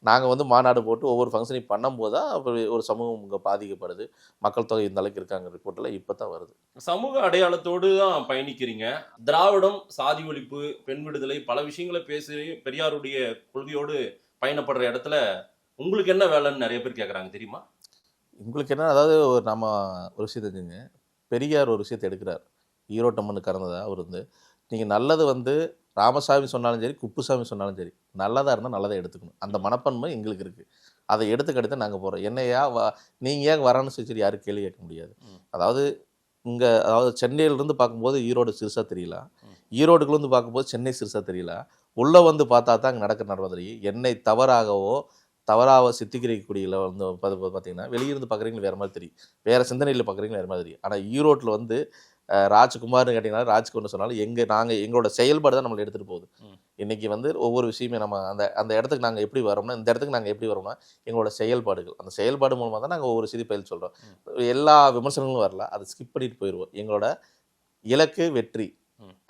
நாங்கள் வந்து மாநாடு போட்டு ஒவ்வொரு ஃபங்க்ஷனையும் பண்ணும்போது தான் ஒரு சமூகம் இங்கே பாதிக்கப்படுது, மக்கள் தொகை இந்த அளவுக்கு இருக்காங்க ரிப்போர்ட்டில் இப்போ தான் வருது. சமூக அடையாளத்தோடு தான் பயணிக்கிறீங்க. திராவிடம், சாதி ஒழிப்பு, பெண் விடுதலை, பல விஷயங்களை பேசி பெரியாருடைய கொள்கையோடு பயணப்படுற இடத்துல உங்களுக்கு என்ன வேலைன்னு நிறைய பேர் கேட்குறாங்க, தெரியுமா? உங்களுக்கு என்ன, அதாவது நம்ம ஒரு விஷயத்தை தெரிஞ்சுங்க, பெரியார் ஒரு விஷயத்தை எடுக்கிறார். ஈரோட்டம்மனு கறந்ததா அவர் வந்து, நீங்கள் நல்லது வந்து ராமசாமி சொன்னாலும் சரி, குப்புசாமி சொன்னாலும் சரி, நல்லதாக இருந்தால் நல்லதை எடுத்துக்கணும். அந்த மனப்பான்மை எங்களுக்கு இருக்குது. அதை எடுத்துக்கிட்டு நாங்கள் போகிறோம். என்னையா நீங்கள் ஏன் வரான்னு சொல்லி யாரும் கேள்வி கேட்க முடியாது. அதாவது அதாவது சென்னையிலேருந்து பார்க்கும்போது ஈரோடு சிறுசாக தெரியல, ஈரோடுக்குள்ளேருந்து பார்க்கும்போது சென்னை சிறுசாக தெரியல. உள்ளே வந்து பார்த்தா தான் அங்கே நடவடிக்கை என்னை தவறாக சித்திகரிக்கக்கூடிய வந்து பார்த்தீங்கன்னா, வெளியிருந்து பார்க்குறீங்க வேறு மாதிரி தெரியும், வேறு சிந்தனையில் பார்க்குறீங்க வேறு மாதிரி தெரியும். ஆனால் ஈரோட்டில் வந்து ராஜ்குமார்னு கேட்டிங்கன்னா, ராஜ்குமார்னு சொன்னாலும் எங்களோட செயல்பாடு தான் நம்மளை எடுத்துகிட்டு போகுது. இன்றைக்கி வந்து ஒவ்வொரு விஷயமே நம்ம அந்த இடத்துக்கு நாங்கள் எப்படி வரோம்னா, இந்த இடத்துக்கு நாங்கள் எப்படி வரோம்னா எங்களோட செயல்பாடுகள், அந்த செயல்பாடு மூலமாக தான் நாங்கள் ஒவ்வொரு செய்தி பயில் சொல்கிறோம். எல்லா விமர்சனங்களும் வரல, அதை ஸ்கிப் பண்ணிட்டு போயிடுவோம். எங்களோட இலக்கு வெற்றி.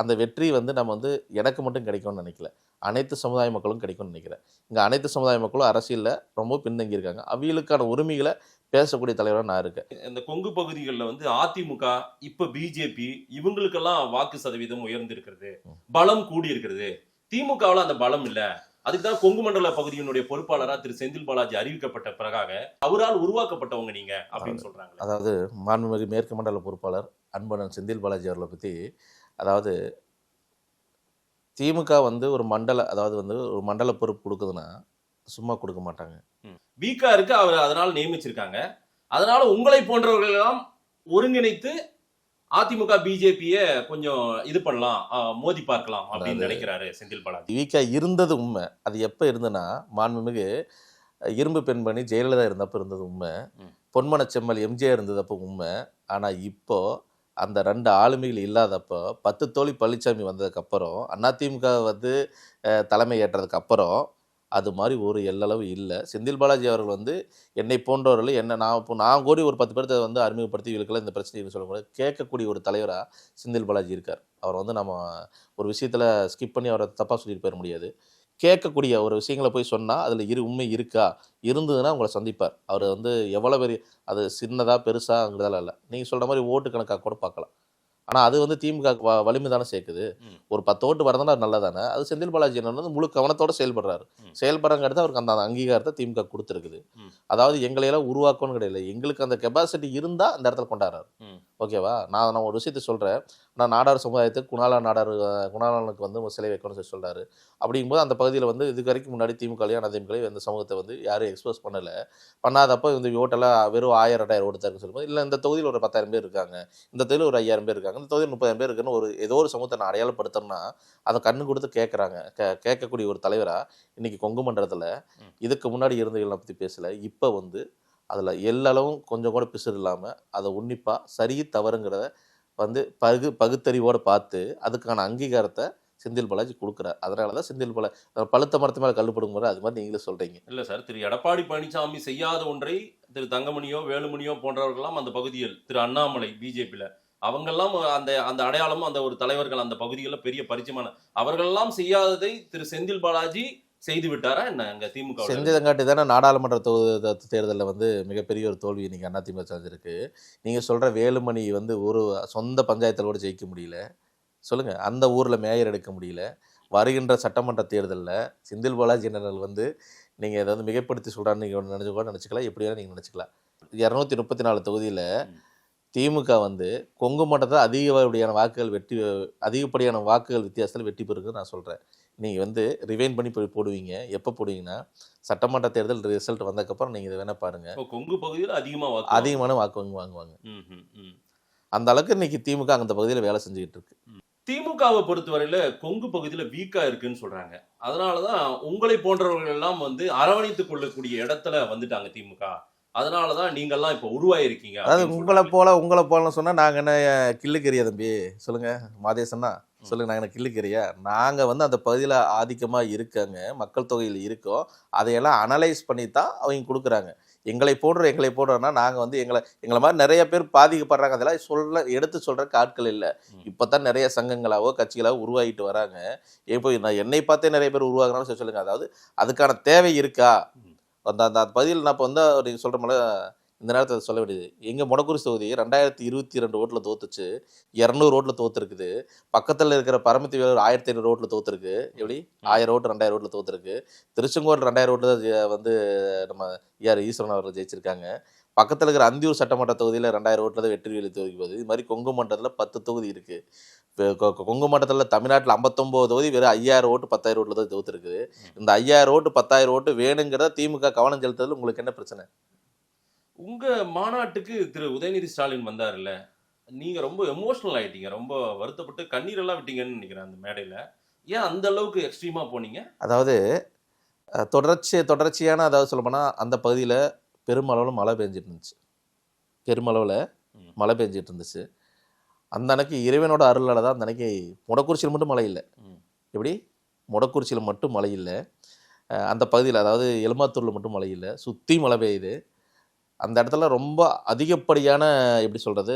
அந்த வெற்றி வந்து நம்ம வந்து எனக்கு மட்டும் கிடைக்கும்னு நினைக்கல, அனைத்து சமுதாய மக்களும் கிடைக்கும்னு நினைக்கிறேன். இங்கே அனைத்து சமுதாய மக்களும் அரசியலில் ரொம்ப பின்தங்கி இருக்காங்க. அவங்களுக்கான உரிமைகளை பேசக்கூடிய தலைவராக நான் இருக்கேன். இந்த கொங்கு பகுதிகளில் வந்து அதிமுக, இப்போ பிஜேபி, இவங்களுக்கெல்லாம் வாக்கு சதவீதம் உயர்ந்திருக்கிறது, பலம் கூடி இருக்கிறது. திமுகவில் அந்த பலம் இல்லை. அதுக்கு தான் கொங்கு மண்டல பகுதியினுடைய பொறுப்பாளராக திரு செந்தில் பாலாஜி அறிவிக்கப்பட்ட பிறகாக அவரால் உருவாக்கப்பட்டவங்க நீங்க அப்படின்னு சொல்றாங்க. அதாவது மாண்புமிகு மேற்கு மண்டல பொறுப்பாளர் அன்பனன் செந்தில் பாலாஜி அவர்களை பற்றி, அதாவது திமுக வந்து ஒரு மண்டல பொறுப்பு கொடுக்குதுன்னா சும்மா கொடுக்க மாட்டாங்க. வீக்கா இருக்கு, அவர் அதனால நியமிச்சிருக்காங்க. அதனால உங்களை போன்றவர்கள் எல்லாம் ஒருங்கிணைத்து அதிமுக பிஜேபியை கொஞ்சம் இது பண்ணலாம், மோதி பார்க்கலாம் அப்படின்னு நினைக்கிறாரு செந்தில் பாலாஜி. வீக்கா இருந்தது உண்மை. அது எப்போ இருந்ததுன்னா, மாண்புமிகு இரும்பு பெண்மணி ஜெயலலிதா இருந்தப்போ இருந்தது உண்மை, பொன்மன செம்மல் எம்ஜிஆர் இருந்ததப்போ உண்மை. ஆனால் இப்போ அந்த 2 ஆளுமைகள் இல்லாதப்போ 10 தோழி பழனிசாமி வந்ததுக்கப்புறம், அதிமுக வந்து தலைமை ஏற்றதுக்கு அப்புறம் அது மாதிரி ஒரு எல்லளவு இல்லை. செந்தில் பாலாஜி அவர்கள் வந்து என்னை போன்றவர்கள் நான் கூடி ஒரு 10 பேர்த்தை வந்து அறிமுகப்படுத்தி இவங்களுக்கெல்லாம் இந்த பிரச்சனைன்னு சொல்லக்கூடாது கேட்கக்கூடிய ஒரு தலைவராக செந்தில் பாலாஜி இருக்கார். அவர் வந்து நம்ம ஒரு விஷயத்தில் ஸ்கிப் பண்ணி அவரை தப்பாக சொல்லிட்டு போயிட முடியாது. கேட்கக்கூடிய ஒரு விஷயங்களை போய் சொன்னால் அதில் உண்மை இருக்கா, இருந்ததுன்னா உங்களை சந்திப்பார். அவர் வந்து எவ்வளோ பெரிய, அது சின்னதாக பெருசாங்கிறதால இல்லை, நீங்கள் சொல்கிற மாதிரி ஓட்டு கணக்காக கூட பார்க்கலாம். ஆனால் அது வந்து திமுக வலிமை தானே சேர்க்குது. ஒரு 10 ஓட்டு வரதுனா அது நல்லதானே. அது செந்தில் பாலாஜி என்ன முழு கவனத்தோடு செயல்படுறாங்க அடுத்து அவருக்கு அந்த அங்கீகாரத்தை திமுக கொடுத்துருக்குது. அதாவது எங்களையெல்லாம் உருவாக்கணும்னு கிடையாது, எங்களுக்கு அந்த கெப்பாசிட்டி இருந்தால் அந்த இடத்துல கொண்டாடுறாரு. ஓகேவா? நான் ஒரு விஷயத்த சொல்கிறேன். நான் நாடார் சமுதாயத்துக்கு குணாளனுக்கு வந்து ஒரு சிலை வைக்கணும்னு சொல்லி சொல்கிறாரு. அப்படிங்கும்போது அந்த பகுதியில் வந்து இது வரைக்கும் முன்னாடி திமுகலையும் அதிமுகலையும் இந்த சமூகத்தை வந்து யாரும் எக்ஸ்போஸ் பண்ணாதப்போ இந்த ஓட்டெல்லாம் வெறும் 1000-2000 ஓட்டு தான் இருக்குன்னு சொல்லும்போது, இல்லை இந்த தொகுதியில் ஒரு 10,000 பேர் இருக்காங்க, இந்த தொகுதியில் ஒரு 5,000 பேர் இருக்காங்க, இந்த தொகுதியில் 30,000 பேர் இருக்குன்னு ஏதோ ஒரு சமூகத்தை நான் அடையாளப்படுத்தணும்னா அதை கண்ணு கொடுத்து கேட்குறாங்க. கேட்கக்கூடிய ஒரு தலைவராக இன்றைக்கி கொங்கு மண்டலத்தில் இதுக்கு முன்னாடி இருந்தவங்களை பற்றி பேசலை. இப்போ வந்து அதில் எல்லளவும் கொஞ்சம் கூட பிசுறு இல்லாமல் அதை உன்னிப்பாக சரி தவறுங்கிறத வந்து பகுத்தறிவோடு பார்த்து அதுக்கான அங்கீகாரத்தை செந்தில் பாலாஜி கொடுக்குறாரு. அதனால தான் செந்தில் பாலாஜி பழுத்த மரத்து மேலே கல்லுப்படும் போது அது மாதிரி நீங்களே சொல்கிறீங்க. இல்லை சார், திரு எடப்பாடி பழனிசாமி செய்யாத ஒன்றை திரு தங்கமணியோ வேலுமணியோ போன்றவர்கள்லாம் அந்த பகுதியில், திரு அண்ணாமலை பிஜேபியில் அவங்கெல்லாம் அந்த அந்த அடையாளமும் அந்த ஒரு தலைவர்கள் அந்த பகுதிகளில் பெரிய பரிச்சயமான அவர்களெல்லாம் செய்யாததை திரு செந்தில் பாலாஜி செய்து விட்டாரா என்ன? அங்கே திமுக செஞ்சதங்காட்டி தானே நாடாளுமன்ற தேர்தலில் வந்து மிகப்பெரிய ஒரு தோல்வி இன்னைக்கு அதிமுக செஞ்சிருக்கு. நீங்கள் சொல்கிற வேலுமணி வந்து ஒரு சொந்த பஞ்சாயத்தில் கூட ஜெயிக்க முடியல. சொல்லுங்கள், அந்த ஊரில் மேயர் எடுக்க முடியல. வருகின்ற சட்டமன்ற தேர்தலில் செந்தில் பாலாஜி ஜெனரல் வந்து நீங்கள் இதை வந்து மிகைப்படுத்தி சொல்கிறான்னு நீங்கள் நினச்சிக்கலாம், எப்படி வேணால் நீங்கள் நினச்சிக்கலாம். 234 தொகுதியில் திமுக வந்து கொங்கு மண்டலத்தில் அதிகப்படியான வாக்குகள் வித்தியாசத்தில் வெற்றி பெறுக்குன்னு நான் சொல்கிறேன். நீங்கள் வந்து ரிவைன் பண்ணி போய் போடுவீங்க. எப்போ போடுவீங்கன்னா சட்டமன்ற தேர்தல் ரிசல்ட் வந்ததுக்கப்புறம் நீங்கள் இதை வேணால் பாருங்கள். கொங்கு பகுதியில் அதிகமான வாக்கு வாங்குவாங்க. அந்த அளவுக்கு இன்னைக்கு திமுக அந்த பகுதியில் வேலை செஞ்சுக்கிட்டு இருக்கு. திமுகவை பொறுத்தவரையில கொங்கு பகுதியில் வீக்கா இருக்குன்னு சொல்றாங்க. அதனாலதான் உங்களை போன்றவர்கள் எல்லாம் வந்து அரவணைத்துக் கொள்ளக்கூடிய இடத்துல வந்துட்டாங்க திமுக. அதனாலதான் நீங்கெல்லாம் இப்போ உருவாயிருக்கீங்க. அதாவது உங்களை போல சொன்னா நாங்க என்ன கிள்ளுக்கறியா தம்பி? சொல்லுங்க மாதேசன்னா, சொல்லுங்க, நாங்கள் என்ன கிள்ளுக்கறியா? நாங்கள் வந்து அந்த பகுதியில் ஆதிக்கமாக இருக்காங்க, மக்கள் தொகையில் இருக்கோம். அதையெல்லாம் அனலைஸ் பண்ணி தான் அவங்க கொடுக்குறாங்க. எங்களை போடுறோன்னா நாங்கள் வந்து எங்களை மாதிரி நிறைய பேர் பாதிக்கப்படுறாங்க. அதெல்லாம் எடுத்து சொல்கிறக்கு ஆட்கள் இல்லை. இப்போ தான் நிறைய சங்கங்களாவோ கட்சிகளாவோ உருவாகிட்டு வராங்க. இப்போ நான் என்னை பார்த்தே நிறைய பேர் உருவாக்குறான்னு சொல்லுங்க. அதாவது அதுக்கான தேவை இருக்கா? அந்த பகுதியில் நான் இப்போ வந்து நீங்கள் சொல்கிற மாதிரி இந்த நேரத்தில் சொல்ல வேண்டியது, எங்கள் மொடக்குறிச்சி தொகுதி 2022 ஓட்டில் தோத்துச்சு, 200 ஓட்டில் தோற்றுருக்குது. பக்கத்தில் இருக்கிற பரமத்தி வேலூர் 1500 ஓட்டில் தோற்றுருக்கு. எப்படி 1000 ஓட்டு 2000 ஓட்டில் தோற்றுருக்கு. திருச்செங்கோடு 2000 ஓட்டு தான் வந்து நம்ம ஈஸ்வரன் அவர்கள் ஜெயிச்சிருக்காங்க. பக்கத்தில் இருக்கிற அந்தியூர் சட்டமன்ற தொகுதியில் 2000 ஓட்டில் தான் வெற்றிவேலு தொகுதி போகுது. இது மாதிரி கொங்கு மண்டலத்தில் 10 தொகுதி இருக்குது. கொங்கு மண்டலத்தில் தமிழ்நாட்டில் 59 தொகுதி வெறும் 5000 ஓட்டு 10,000 ஓட்டில் தான் தோற்றுருக்குது. இந்த 5000 ஓட்டு 10,000 ஓட்டு வேணுங்கிறத திமுக கவனம் செலுத்துறதுல உங்களுக்கு என்ன பிரச்சனை? உங்க மாநாட்டுக்கு திரு உதயநிதி ஸ்டாலின் வந்தாருல்ல, நீங்க ரொம்ப எமோஷனல் ஆயிட்டீங்க, ரொம்ப வருத்தப்பட்டு கண்ணீர் எல்லாம் விட்டீங்கன்னு நினைக்கிறேன் அந்த மேடையில. ஏன் அந்த அளவுக்கு எக்ஸ்ட்ரீமா போனீங்க? அதாவது தொடர்ச்சியான, அதாவது சொல்ல போனால் அந்த பகுதியில் பெருமளவில் மழை பெஞ்சிட்டு இருந்துச்சு. அந்த அன்னைக்கு இறைவனோட அருளால் தான் அந்த அன்னைக்கு மொடக்குறிச்சியில் மட்டும் மழை இல்லை. எப்படி மொடக்குறிச்சியில் மட்டும் மழை இல்லை, அந்த பகுதியில் அதாவது எலுமாத்தூரில் மட்டும் மழை இல்லை, சுற்றி மழை பெய்யுது. அந்த இடத்துல ரொம்ப அதிகப்படியான எப்படி சொல்கிறது,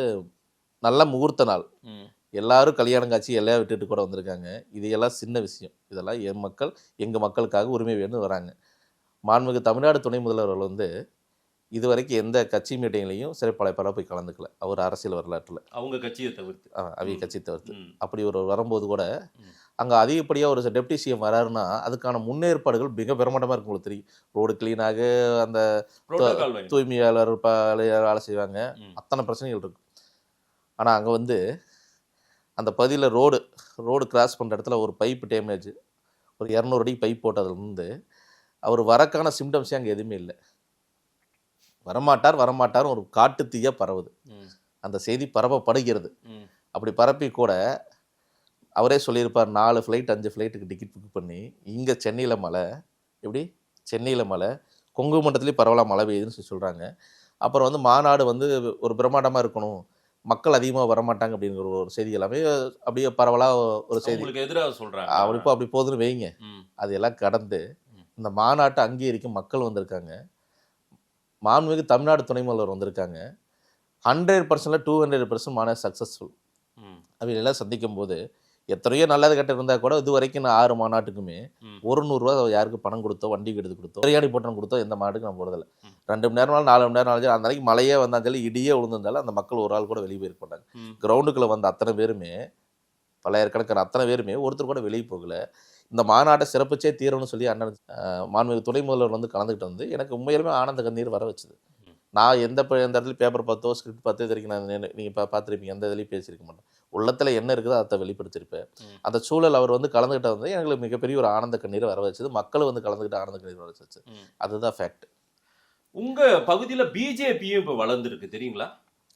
நல்ல முகூர்த்த நாள். எல்லாரும் கல்யாணம் காட்சி எல்லாம் விட்டுட்டு கூட வந்திருக்காங்க. இதையெல்லாம் சின்ன விஷயம். இதெல்லாம் எங்கள் மக்களுக்காக உரிமை வேணும்னு வராங்க. மாண்புமிகு தமிழ்நாடு துணை முதல்வர்கள் வந்து இது வரைக்கும் எந்த கட்சி மீட்டிங்லையும் சிறைப்படைப்பாளராக போய் கலந்துக்கல. அவர் அரசியல் வரலாற்றில் அவங்க கட்சியை தவிர்த்து அப்படி ஒரு வரும்போது கூட அங்கே அதிகப்படியாக ஒரு டெப்டி சிஎம் வராருன்னா அதுக்கான முன்னேற்பாடுகள் மிக பிரமாண்டமாக இருக்கும். உங்களுக்கு தெரியும், ரோடு கிளீனாக, அந்த தூய்மையாளர் வேலை செய்வாங்க, அத்தனை பிரச்சனைகள் இருக்கும். ஆனால் அங்கே வந்து அந்த பகுதியில் ரோடு கிராஸ் பண்ணுற இடத்துல ஒரு பைப்பு டேமேஜ், ஒரு 200 அடி பைப் போட்டதுலேருந்து அவர் வரக்கான சிம்டம்ஸே அங்கே எதுவுமே இல்லை. வரமாட்டார் ஒரு காட்டு தீயாக பரவுது. அந்த செய்தி பரப்பப்படுகிறது. அப்படி பரப்பி கூட அவரே சொல்லியிருப்பார், 4 ஃப்ளைட் 5 ஃப்ளைட்டுக்கு டிக்கெட் புக் பண்ணி இங்கே சென்னையில் மழை, எப்படி சென்னையில் மழை, கொங்கு மண்டலத்துலேயும் பரவலாக மழை பெய்யுதுன்னு சொல்கிறாங்க. அப்புறம் வந்து மாநாடு வந்து ஒரு பிரம்மாண்டமாக இருக்கணும், மக்கள் அதிகமாக வரமாட்டாங்க அப்படிங்கிற ஒரு செய்தி எல்லாமே அப்படியே பரவலாக ஒரு செய்தி எதிராக சொல்கிறாங்க. அப்படி போகுதுன்னு வைங்க. அதையெல்லாம் கடந்து இந்த மாநாட்டை அங்கீகரிக்கும் மக்கள் வந்திருக்காங்க. மாண்புமிகு தமிழ்நாடு துணை முதல்வர் வந்திருக்காங்க. 100%ல் 200% மாநாடு சக்ஸஸ்ஃபுல். அவையெல்லாம் சந்திக்கும் போது எத்தனையோ நல்லது கட்ட இருந்தால் கூட இது வரைக்கும் நான் 6 மாநாட்டுக்குமே 100 ரூபா யாருக்கு பணம் கொடுத்தோ, வண்டிக்கு எடுத்து கொடுத்தோ, பிரியாணி போட்டோம் கொடுத்தோ எந்த மாநாட்டுக்கு நான் போகிறதில்ல. 2 மணி நேரம் 4 மணி நேரம் அந்த அன்றைக்கி மழையே வந்தாலும் இடியே விழுந்திருந்தாலும் அந்த மக்கள் ஒரு ஆள் கூட வெளியே போயிருக்க மாட்டாங்க. கிரவுண்டுக்குள்ளே வந்த அத்தனை பேருமே, பல்லாயிரக்கணக்கான அத்தனை பேருமே ஒருத்தர் கூட வெளியே போகலை. இந்த மாநாட்டை சிறப்பிச்சே தீரணும்னு சொல்லி அண்ணன் மாண்புமிகு துணை முதல்வர் வந்து கலந்துக்கிட்டு வந்து எனக்கு உண்மையிலுமே ஆனந்த கண்ணீர் வர வச்சுது. நான் எந்த இடத்துல பேப்பர் பார்த்தோ ஸ்கிரிப்ட் பார்த்தோ இது வரைக்கும் நீங்கள் பார்த்துருப்பீங்க, எந்த இதுலேயும் பேசியிருக்க மாட்டேன். உள்ளத்தில் என்ன இருக்குதோ அதை வெளிப்படுத்தியிருப்பேன். அந்த சூழல் அவர் வந்து கலந்துக்கிட்ட வந்து எங்களுக்கு மிகப்பெரிய ஒரு ஆனந்த கண்ணீரை வர வச்சது, மக்களும் வந்து கலந்துக்கிட்ட ஆனந்த கண்ணீர் வர வச்சு. அதுதான் ஃபேக்ட். உங்க பகுதியில பிஜேபியும் இப்ப வளர்ந்துருக்கு தெரியுங்களா?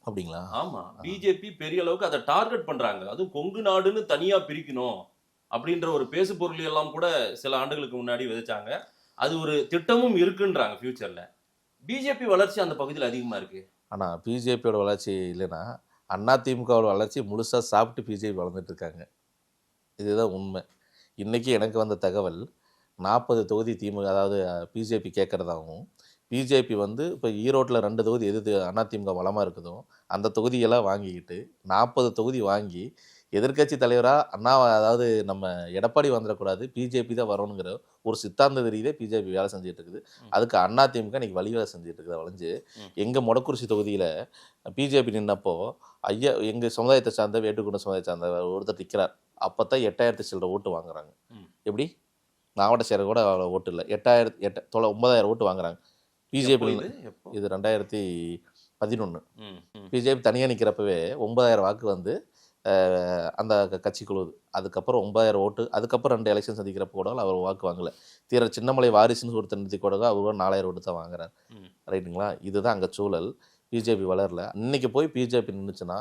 அப்படிங்களா? ஆமா, பிஜேபி பெரிய அளவுக்கு அதை டார்கெட் பண்றாங்க. அதுவும் கொங்கு நாடுன்னு தனியா பிரிக்கணும் அப்படின்ற ஒரு பேசு பொருள் எல்லாம் கூட சில ஆண்டுகளுக்கு முன்னாடி விதைச்சாங்க. அது ஒரு திட்டமும் இருக்குன்றாங்க ஃபியூச்சர்ல. பிஜேபி வளர்ச்சி அந்த பகுதியில் அதிகமா இருக்கு. ஆனால் பிஜேபியோட வளர்ச்சி இல்லைன்னா அதிமுகவோட வளர்ச்சி முழுசாக சாப்பிட்டு பிஜேபி வளர்ந்துட்டு இருக்காங்க. இதுதான் உண்மை. இன்றைக்கி எனக்கு வந்த தகவல் 40 தொகுதி திமுக அதாவது பிஜேபி கேட்குறதாகவும், பிஜேபி வந்து இப்போ ஈரோட்டில் 2 தொகுதி எது அதிமுக வளமாக இருக்குதோ அந்த தொகுதியெல்லாம் வாங்கிக்கிட்டு 40 தொகுதி வாங்கி எதிர்க்கட்சி தலைவராக அதாவது நம்ம எடப்பாடி வந்துடக்கூடாது, பிஜேபி தான் வரணுங்கிற ஒரு சித்தாந்த ரீதியே பிஜேபி வேலை செஞ்சுட்டு இருக்குது. அதுக்கு அதிமுக இன்னைக்கு வழிவேலை செஞ்சுட்டு இருக்குது. வளைஞ்சு எங்கள் மொடக்குறிச்சி தொகுதியில் பிஜேபி நின்னப்போ ஐயா எங்கள் சமுதாயத்தை சார்ந்த வேட்டுக்குண்ட சமுதாயத்தை சார்ந்த ஒருத்தர் நிற்கிறார். அப்போ தான் 8000 சில்லற ஓட்டு வாங்குறாங்க. எப்படி மாவட்ட சேர கூட அவ்வளோ ஓட்டு இல்லை, 9000 ஓட்டு வாங்குறாங்க பிஜேபி. இது 2011 பிஜேபி தனியாக நிற்கிறப்பவே 9000 வாக்கு வந்து அந்த கட்சிக்குழுது. அதுக்கப்புறம் 9000 ஓட்டு. அதுக்கப்புறம் 2 எலெக்ஷன் சந்திக்கிறப்ப கூட அவர் வாக்கு வாங்கலை. தீர சின்னமலை வாரிசுன்னு ஒருத்தர் நிறுத்தி கூட அவர் 4000 ஓட்டு தான் வாங்குறாரு. ரைட்டுங்களா? இதுதான் அங்கே சூழல். பிஜேபி வளரல. இன்னைக்கு போய் பிஜேபி நின்றுச்சுன்னா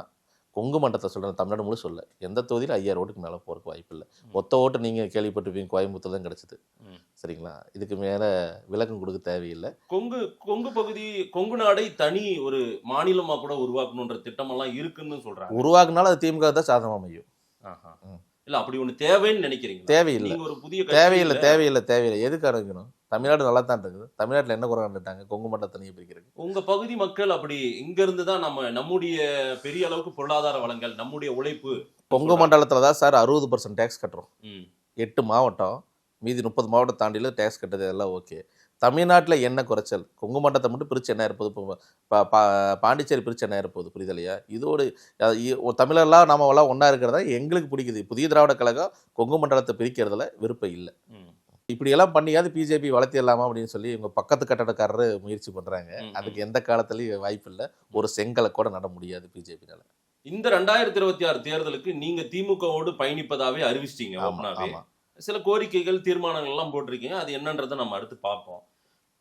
கொங்கு மண்டலத்தை சொல்கிறேன், தமிழ்நாடு முழு சொல்ல எந்த தொகுதியில் 5000 ஓட்டுக்கு மேலே போகிறதுக்கு வாய்ப்பு இல்லை. மொத்த ஓட்டு நீங்கள் கேள்விப்பட்டிருப்பீங்க, கோயம்புத்தூர் தான் கிடச்சிது. சரிங்களா? இதுக்கு மேலே விளக்கம் கொடுக்க தேவையில்லை. கொங்கு பகுதி கொங்கு நாடை தனி ஒரு மாநிலமாக கூட உருவாக்கணுன்ற திட்டமெல்லாம் இருக்குன்னு சொல்கிறாங்க. உருவாக்குனாலும் அது திமுக தான் சாதகமாக அமையும். இல்லை அப்படி ஒன்று தேவைன்னு நினைக்கிறீங்க? தேவையில்லை, ஒரு புதிய தேவையில்லை. எதுக்கு ஆரம்பிக்கணும்? தமிழ்நாடு நல்லா தான் இருக்குது. தமிழ்நாட்டில் என்ன குறை கண்டுட்டாங்க கொங்கு மண்டலம் தனியாக பிரிக்கிறது? உங்கள் பகுதி மக்கள் அப்படி இங்கேருந்து தான் நம்முடைய பெரிய அளவுக்கு பொருளாதார வளங்கள், நம்முடைய உழைப்பு. கொங்கு மண்டலத்தில் தான் சார் 60% டேக்ஸ் கட்டுறோம். 8 மாவட்டம், மீதி 30 மாவட்டம் தாண்டியில் டேக்ஸ் கட்டுறது எல்லாம் ஓகே. தமிழ்நாட்டில் என்ன குறைச்சல்? கொங்கு மண்டலத்தை மட்டும் பிரித்து என்ன இருப்போது? இப்போ பாண்டிச்சேரி பிரித்து என்ன இருப்போது? புரிதலையா? இதோடு தமிழர்லாம் நாம எல்லாம் ஒன்றா இருக்கிறதா எங்களுக்கு பிடிக்குது. புதிய திராவிட கழகம் கொங்கு மண்டலத்தை பிரிக்கிறதுல விருப்பம் இல்லை. இப்படியெல்லாம் பண்ணியாவது பிஜேபி வளர்த்திடலாமா அப்படின்னு சொல்லி இவங்க பக்கத்து கட்டடக்காரர் முயற்சி பண்ணுறாங்க. அதுக்கு எந்த காலத்துலையும் வாய்ப்பு இல்லை. ஒரு செங்கலை கூட நட முடியாது பிஜேபினால. இந்த 2026 தேர்தலுக்கு நீங்கள் திமுகவோடு பயணிப்பதாகவே அறிவிச்சிட்டீங்க. சில கோரிக்கைகள், தீர்மானங்கள் எல்லாம் போட்டிருக்கீங்க. அது என்னன்றதை நம்ம அடுத்து பார்ப்போம்.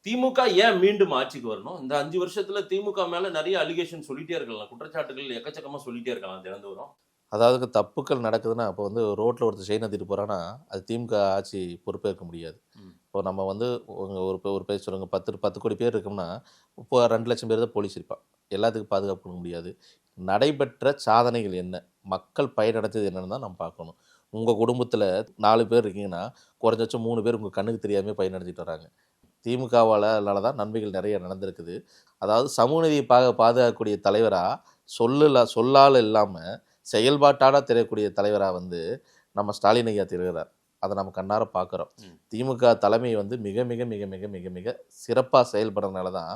திமுக ஏன் மீண்டும் ஆட்சிக்கு வரணும்? இந்த 5 வருஷத்துல திமுக மேல நிறைய அலிகேஷன் சொல்லிட்டே இருக்கலாம், குற்றச்சாட்டுகள் எக்கச்சக்கமா சொல்லிட்டே இருக்கலாம் தினந்தோறும். அதாவது தப்புக்கள் நடக்குதுன்னா அப்போ வந்து ரோட்டில் ஒருத்தர் செயின் எடுத்துட்டு போகிறான்னா அது திமுக ஆட்சி பொறுப்பேற்க முடியாது. இப்போ நம்ம வந்து ஒரு பேர் சொல்லுங்க, 10 கோடி பேர் இருக்கோம்னா இப்போ 2 லட்சம் பேர் தான் போலீஸ் இருப்பான். எல்லாத்துக்கும் பாதுகாப்பு கொடுக்க முடியாது. நடைபெற்ற சாதனைகள் என்ன, மக்கள் பயனடைஞ்சது என்னன்னு தான் நம்ம பார்க்கணும். உங்கள் குடும்பத்தில் 4 பேர் இருக்கீங்கன்னா குறைஞ்சபட்சம் 3 பேர் உங்கள் கண்ணுக்கு தெரியாமல் பயனடைஞ்சிட்டு வராங்க. திமுகவால் தான் நன்மைகள் நிறைய நடந்திருக்குது. அதாவது சமூக நீதியை பாதுகாக்கக்கூடிய தலைவராக சொல்லால் இல்லாமல் செயல்பாட்டாக தெரியக்கூடிய தலைவராக வந்து நம்ம ஸ்டாலின் ஐயா திகழ்கிறார். அதை நம்ம கண்ணார பார்க்குறோம். திமுக தலைமை வந்து மிக மிக மிக மிக மிக மிக சிறப்பாக செயல்படுறதுனால தான்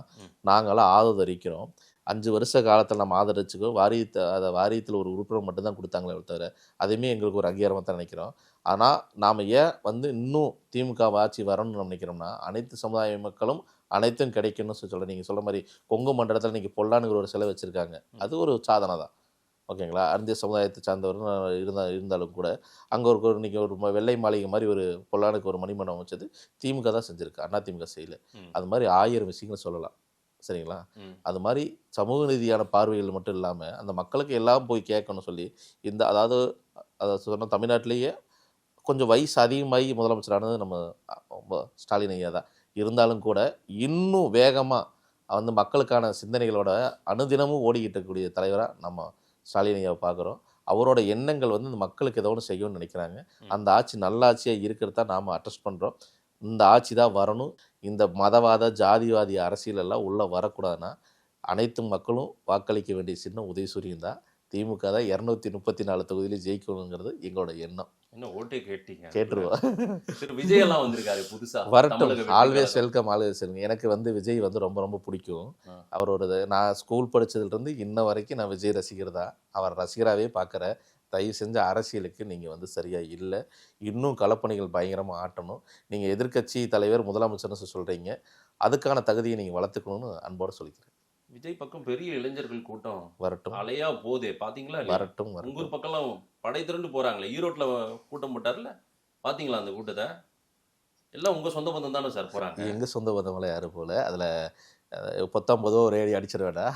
நாங்களாம் ஆதரிக்கிறோம். 5 வருஷ காலத்தில் நம்ம ஆதரிச்சுக்கோ. வாரியத்தில் ஒரு உறுப்பினர் மட்டும்தான் கொடுத்தாங்களே தவிர அதையுமே எங்களுக்கு ஒரு அங்கீகாரமாக தான் நினைக்கிறோம். ஆனால் நாம் ஏன் வந்து இன்னும் திமுக ஆட்சி வரணும்னு நினைக்கிறோம்னா அனைத்து சமுதாய மக்களும் அனைத்தும் கிடைக்கணும்னு சொல்கிறேன். நீங்கள் சொல்கிற மாதிரி கொங்கு மண்டலத்தில் இன்றைக்கி பொல்லானுங்கிற ஒரு சிலை வச்சுருக்காங்க. அது ஒரு சாதனை தான். ஓகேங்களா? அந்திய சமுதாயத்தை சார்ந்தவர் இருந்தாலும் கூட அங்கே ஒரு இன்றைக்கி ஒரு வெள்ளை மாளிகை மாதிரி ஒரு பொல்லானுக்கு ஒரு மணிமண்டபம் வச்சது திமுக தான் செஞ்சுருக்கு, அதிமுக செய்யல. அது மாதிரி 1000 விஷயங்கள் சொல்லலாம். சரிங்களா? அது மாதிரி சமூக நீதியான பார்வைகள் மட்டும் இல்லாமல் அந்த மக்களுக்கு எல்லாம் போய் கேட்கணும் சொல்லி அதை சொன்ன தமிழ்நாட்டிலேயே கொஞ்சம் வயசு அதிகமாகி முதலமைச்சரானது நம்ம ஸ்டாலின் ஐயா தான். இருந்தாலும் கூட இன்னும் வேகமாக வந்து மக்களுக்கான சிந்தனைகளோட அனுதினமும் ஓடிக்கிட்டு இருக்கக்கூடிய தலைவராக நம்ம ஸ்டாலின் ஐயாவை பார்க்குறோம். அவரோட எண்ணங்கள் வந்து இந்த மக்களுக்கு ஏதோ ஒன்று செய்யணும்னு நினைக்கிறாங்க. அந்த ஆட்சி நல்ல ஆட்சியாக இருக்கிறது தான் நாம் அட்ரஸ்ட் பண்ணுறோம். இந்த ஆட்சி தான் வரணும். இந்த மதவாத ஜாதிவாதி அரசியல் எல்லாம் உள்ளே வரக்கூடாதுன்னா அனைத்து மக்களும் வாக்களிக்க வேண்டிய சின்னம் உதயசூரியன் தான். திமுக தான் 234 தொகுதியிலும் ஜெயிக்கணுங்கிறது எங்களோட எண்ணம். என்ன ஓட்டே கேட்டீங்க? கேட்டுருவோம். விஜய் எல்லாம் வந்திருக்காரு புதுசா. வரட்டும், ஆல்வேஸ் வெல்கம், ஆல்வேஸ் வெல்கம். எனக்கு வந்து விஜய் வந்து ரொம்ப ரொம்ப பிடிக்கும். அவர் நான் ஸ்கூல் படித்ததுலேருந்து இன்ன வரைக்கும் நான் விஜய் ரசிகர் தான். அவர் ரசிகராகவே பார்க்குறேன். தயவு செஞ்ச அரசியலுக்கு நீங்கள் வந்து சரியாக இல்லை. இன்னும் களப்பணிகள் பயங்கரமாக ஆட்டணும். நீங்கள் எதிர்க்கட்சி தலைவர் முதலமைச்சர்னு சொல்கிறீங்க, அதுக்கான தகுதியை நீங்கள் வளர்த்துக்கணும்னு அன்போடு சொல்லிக்கிறேன். விஜய் பக்கம் பெரிய இளைஞர்கள் கூட்டம் வரட்டும் அலையா போதே பாத்தீங்களா இல்லையா? வரட்டும் உங்க வரட்டும். ஊர் பக்கம்லாம் படை திரண்டு போறாங்களே, ஈரோட்ல கூட்டம் போட்டார்ல, பாத்தீங்களா அந்த கூட்டத்தை? எல்லாம் உங்க சொந்த பந்தம் தானே சார் போறாங்க. எங்க சொந்த பந்தமெல்லாம் யாரும் போல அதுல 19 ஒரு ஏடி அடிச்சிட வேண்டாம்.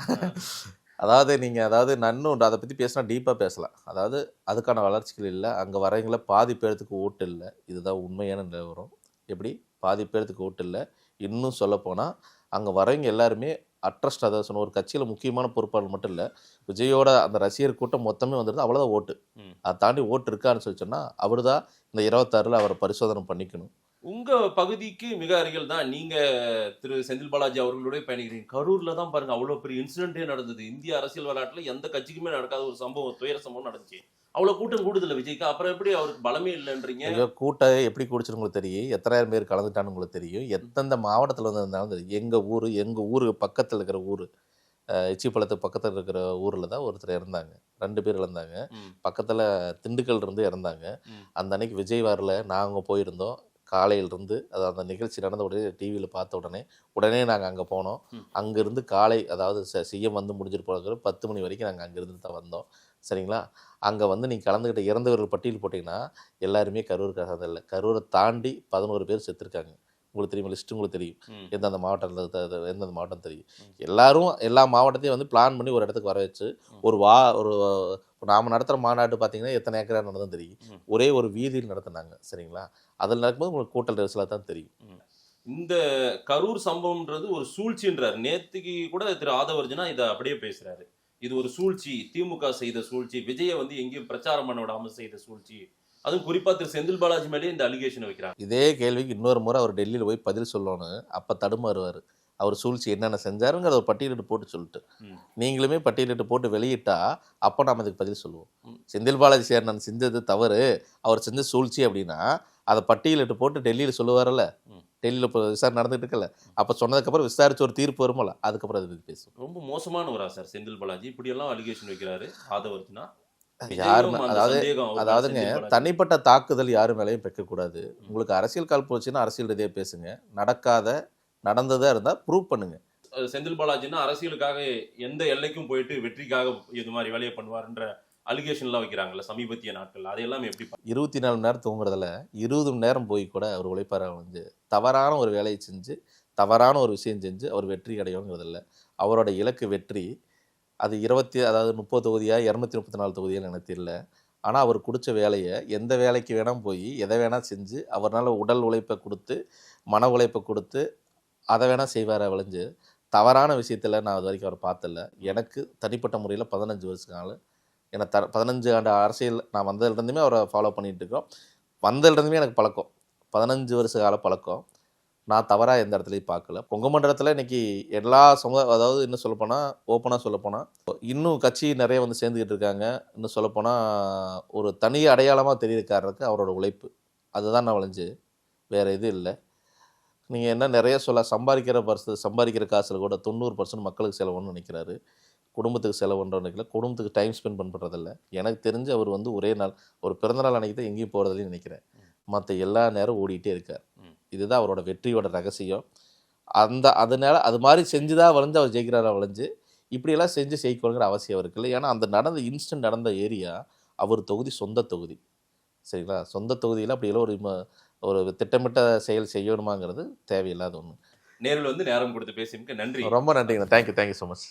அதாவது நீங்கள் அதாவது நன்னு உண்டு அதை பற்றி பேசினா டீப்பாக பேசலாம். அதாவது அதுக்கான வளர்ச்சிகள் இல்லை, அங்கே வரவங்கள பாதி பேர்த்துக்கு ஓட்டு இல்லை, இதுதான் உண்மையான நிலவரம். எப்படி பாதி பேர்த்துக்கு ஓட்டு இல்லை, இன்னும் சொல்லப்போனால் அங்கே வரவங்க எல்லாருமே அட்ரஸ்ட், அதாவது சொன்ன ஒரு கட்சியில் முக்கியமான பொறுப்பாளர் மட்டும் இல்லை, விஜயோட அந்த ரசிகர் கூட்டம் மொத்தமே வந்துடுது, அவ்வளோதான் ஓட்டு. அதை தாண்டி ஓட்டு இருக்கான்னு சொல்லி சொன்னால் அவர் தான் இந்த 26 அவரை பரிசோதனை பண்ணிக்கணும். உங்க பகுதிக்கு மிக அருகில் தான் நீங்க திரு செந்தில் பாலாஜி அவர்களுடைய பயணிக்கிறீங்க. கரூர்ல தான் பாருங்க அவ்வளவு பெரிய இன்சிடென்ட்டே நடந்தது. இந்திய அரசியல் வரலாற்றுல எந்த கட்சிக்குமே நடக்காத ஒரு சம்பவம், துயர சம்பவம் நடந்துச்சு. அவ்வளவு கூட்டம் கூடுதல விஜய்க்கு, அப்புறம் எப்படி அவருக்கு பலமே இல்லைன்றீங்க? கூட்டம் எப்படி கூடிச்சுன்னு உங்களுக்கு தெரியும், எத்தனாயிரம் பேர் கலந்துட்டான்னு உங்களுக்கு தெரியும், எந்தெந்த மாவட்டத்தில் வந்து இருந்தாலும் தெரியும். எங்கள் ஊர் பக்கத்தில் இருக்கிற ஊர், எச்சிப்பாளையத்துக்கு பக்கத்தில் இருக்கிற ஊரில் தான் ஒருத்தர் இறந்தாங்க, 2 பேர் இறந்தாங்க. பக்கத்தில் திண்டுக்கல் இருந்து இறந்தாங்க. அந்த அன்னைக்கு விஜய் வரல, நாங்கள் போயிருந்தோம். காலையிலிருந்து அது அந்த நிகழ்ச்சி நடந்த உடனே டிவியில் பார்த்த உடனே நாங்கள் அங்கே போனோம். அங்கேருந்து காலை அதாவது சிஎம் வந்து முடிஞ்சிட்டு போகிற 10 மணி வரைக்கும் நாங்கள் அங்கேருந்து தான் வந்தோம். சரிங்களா? அங்கே வந்து நீங்கள் கலந்துக்கிட்ட இறந்தவர்கள் பட்டியல் போட்டிங்கன்னா எல்லாருமே கரூருக்கு சார்ந்ததில்லை. கரூரை தாண்டி 11 பேர் செத்துருக்காங்க. உங்களுக்கு தெரியுமா? லிஸ்ட்டு உங்களுக்கு தெரியும், எந்தெந்த மாவட்டத்தில் எந்தெந்த மாவட்டம் தெரியும். எல்லா மாவட்டத்தையும் வந்து பிளான் பண்ணி ஒரு இடத்துக்கு வர வச்சு ஒரு நாம் நடத்துகிற மாநாடு பார்த்தீங்கன்னா எத்தனை ஏக்கரா நடந்ததும் தெரியும். ஒரே ஒரு வீதியில் நடத்தினாங்க. சரிங்களா? அதில் நடக்கும்போது உங்களுக்கு கூட்டல் நெரிசலாக தான் தெரியும். இந்த கரூர் சம்பவம்ன்றது ஒரு சூழ்ச்சின்றார். நேத்துக்கு கூட திரு ஆதவர்ஜனா இதை அப்படியே பேசுறாரு. இது ஒரு சூழ்ச்சி, திமுக செய்த சூழ்ச்சி, விஜயை வந்து எங்கேயும் பிரச்சாரம் பண்ண விடாமல் செய்த சூழ்ச்சி. அதுவும் குறிப்பா திரு செந்தில் பாலாஜி மேலேயே இந்த அலிகேஷன் வைக்கிறாங்க. இதே கேள்விக்கு இன்னொரு முறை அவர் டெல்லியில் போய் பதில் சொல்லணும். அப்போ தடுமாறுவார். அவர் சூழ்ச்சி என்னென்ன செஞ்சாருங்கிற ஒரு பட்டியலிட்டு போட்டு சொல்லிட்டு நீங்களுமே பட்டியலிட்டு போட்டு வெளியிட்டா அப்போ நம்ம இதுக்கு பதில் சொல்லுவோம். செந்தில் பாலாஜி சேர்ந்து செஞ்சது தவறு, அவர் செஞ்ச சூழ்ச்சி அப்படின்னா அதை பட்டியலிட்டு போட்டு டெல்லியில் சொல்லுவார்ல. டெல்லியில் இப்போ விசாரணை நடந்துட்டு இருக்கல, அப்போ சொன்னதுக்கப்புறம் விசாரிச்சு ஒரு தீர்ப்பு வருமோல, அதுக்கப்புறம் அதை பற்றி பேசுவோம். ரொம்ப மோசமானவரா சார் செந்தில் பாலாஜி? இப்படியெல்லாம் அலிகேஷன் வைக்கிறாரு ஆதவர்ஜனா. யாருமே அதாவதுங்க தனிப்பட்ட தாக்குதல் யாரு மேலேயும் வைக்கக்கூடாது. உங்களுக்கு அரசியல் கால் போச்சுன்னா அரசியல் ரீதியாக பேசுங்க, நடந்ததா இருந்தால் ப்ரூவ் பண்ணுங்க. செந்தில் பாலாஜின்னா அரசியலுக்காக எந்த எல்லைக்கும் போயிட்டு வெற்றிக்காக இது மாதிரி வேலையை பண்ணுவாருன்ற அலிகேஷன்லாம் வைக்கிறாங்கல்ல சமீபத்திய நாட்கள், அதையெல்லாம் எப்படி? 24 மணி நேரம் தூங்குறதுல 20 மணி நேரம் போய் கூட அவர் உழைப்பார வந்து தவறான ஒரு வேலையை செஞ்சு தவறான ஒரு விஷயம் செஞ்சு அவர் வெற்றி அடையணுங்கிறதில்ல. அவரோட இலக்கு வெற்றி. அது 30 தொகுதியா 234 தொகுதியா எனக்கு தெரியல. ஆனால் அவர் கொடுத்த வேலையை எந்த வேலைக்கு வேணால் போய் எதை வேணால் செஞ்சு அவரால் உடல் உழைப்பை கொடுத்து மன உழைப்பை கொடுத்து அதை வேணால் செய்வார். விளைஞ்சு தவறான விஷயத்தில் நான் அது வரைக்கும் அவர் பார்த்தல. எனக்கு தனிப்பட்ட முறையில் 15 வருஷம் ஏன்னா 15 ஆண்டு அரசியல் நான் வந்ததுலேருந்துமே அவரை ஃபாலோ பண்ணிகிட்டு இருக்கோம். வந்ததுலேருந்துமே எனக்கு பழக்கம், 15 வருஷ கால பழக்கம். நான் தவறாக எந்த இடத்துலையும் பார்க்கல. கொங்கு மண்டலத்தில் இன்றைக்கி எல்லா அதாவது இன்னும் சொல்லப்போனால் ஓப்பனாக சொல்லப்போனால் இன்னும் கட்சி நிறைய வந்து சேர்ந்துக்கிட்டு இருக்காங்க. இன்னும் சொல்லப்போனால் ஒரு தனி அடையாளமாக தெரியிருக்காருக்கு அவரோட உழைப்பு. அதுதான் நான் விளைஞ்சு வேறு எதுவும் இல்லை. நீங்கள் என்ன நிறைய சம்பாதிக்கிற காசில் கூட 90% மக்களுக்கு செலவுன்னு நினைக்கிறாரு, குடும்பத்துக்கு செலவுன்ற நினைக்கல, குடும்பத்துக்கு டைம் ஸ்பெண்ட் பண்ணுறதில்ல. எனக்கு தெரிஞ்சு அவர் வந்து ஒரே நாள் ஒரு பிறந்தநாள் அன்றைக்கி தான் எங்கேயும் போகிறதில்லைன்னு நினைக்கிறேன். மற்ற எல்லா நேரம் ஓடிக்கிட்டே இருக்கார். இதுதான் அவரோட வெற்றியோட ரகசியம். அதனால அது மாதிரி செஞ்சு தான் வளைஞ்சு அவர் ஜெயிக்கிறாரா வளைஞ்சு இப்படியெல்லாம் செஞ்சு ஜெயிக்கணுங்கிற அவசியம் அவருக்கு இல்லை. ஏன்னா அந்த இன்ஸ்டன்ட் நடந்த ஏரியா அவர் தொகுதி, சொந்த தொகுதி. சரிங்களா? சொந்த தொகுதியில் அப்படியெல்லாம் ஒரு திட்டமிட்ட செயல் செய்யணுமாங்கிறது தேவையில்லாத ஒன்று. நேரில் வந்து நேரம் கொடுத்து பேசியதுக்கு நன்றி. ரொம்ப நன்றிங்க. Thank you so much.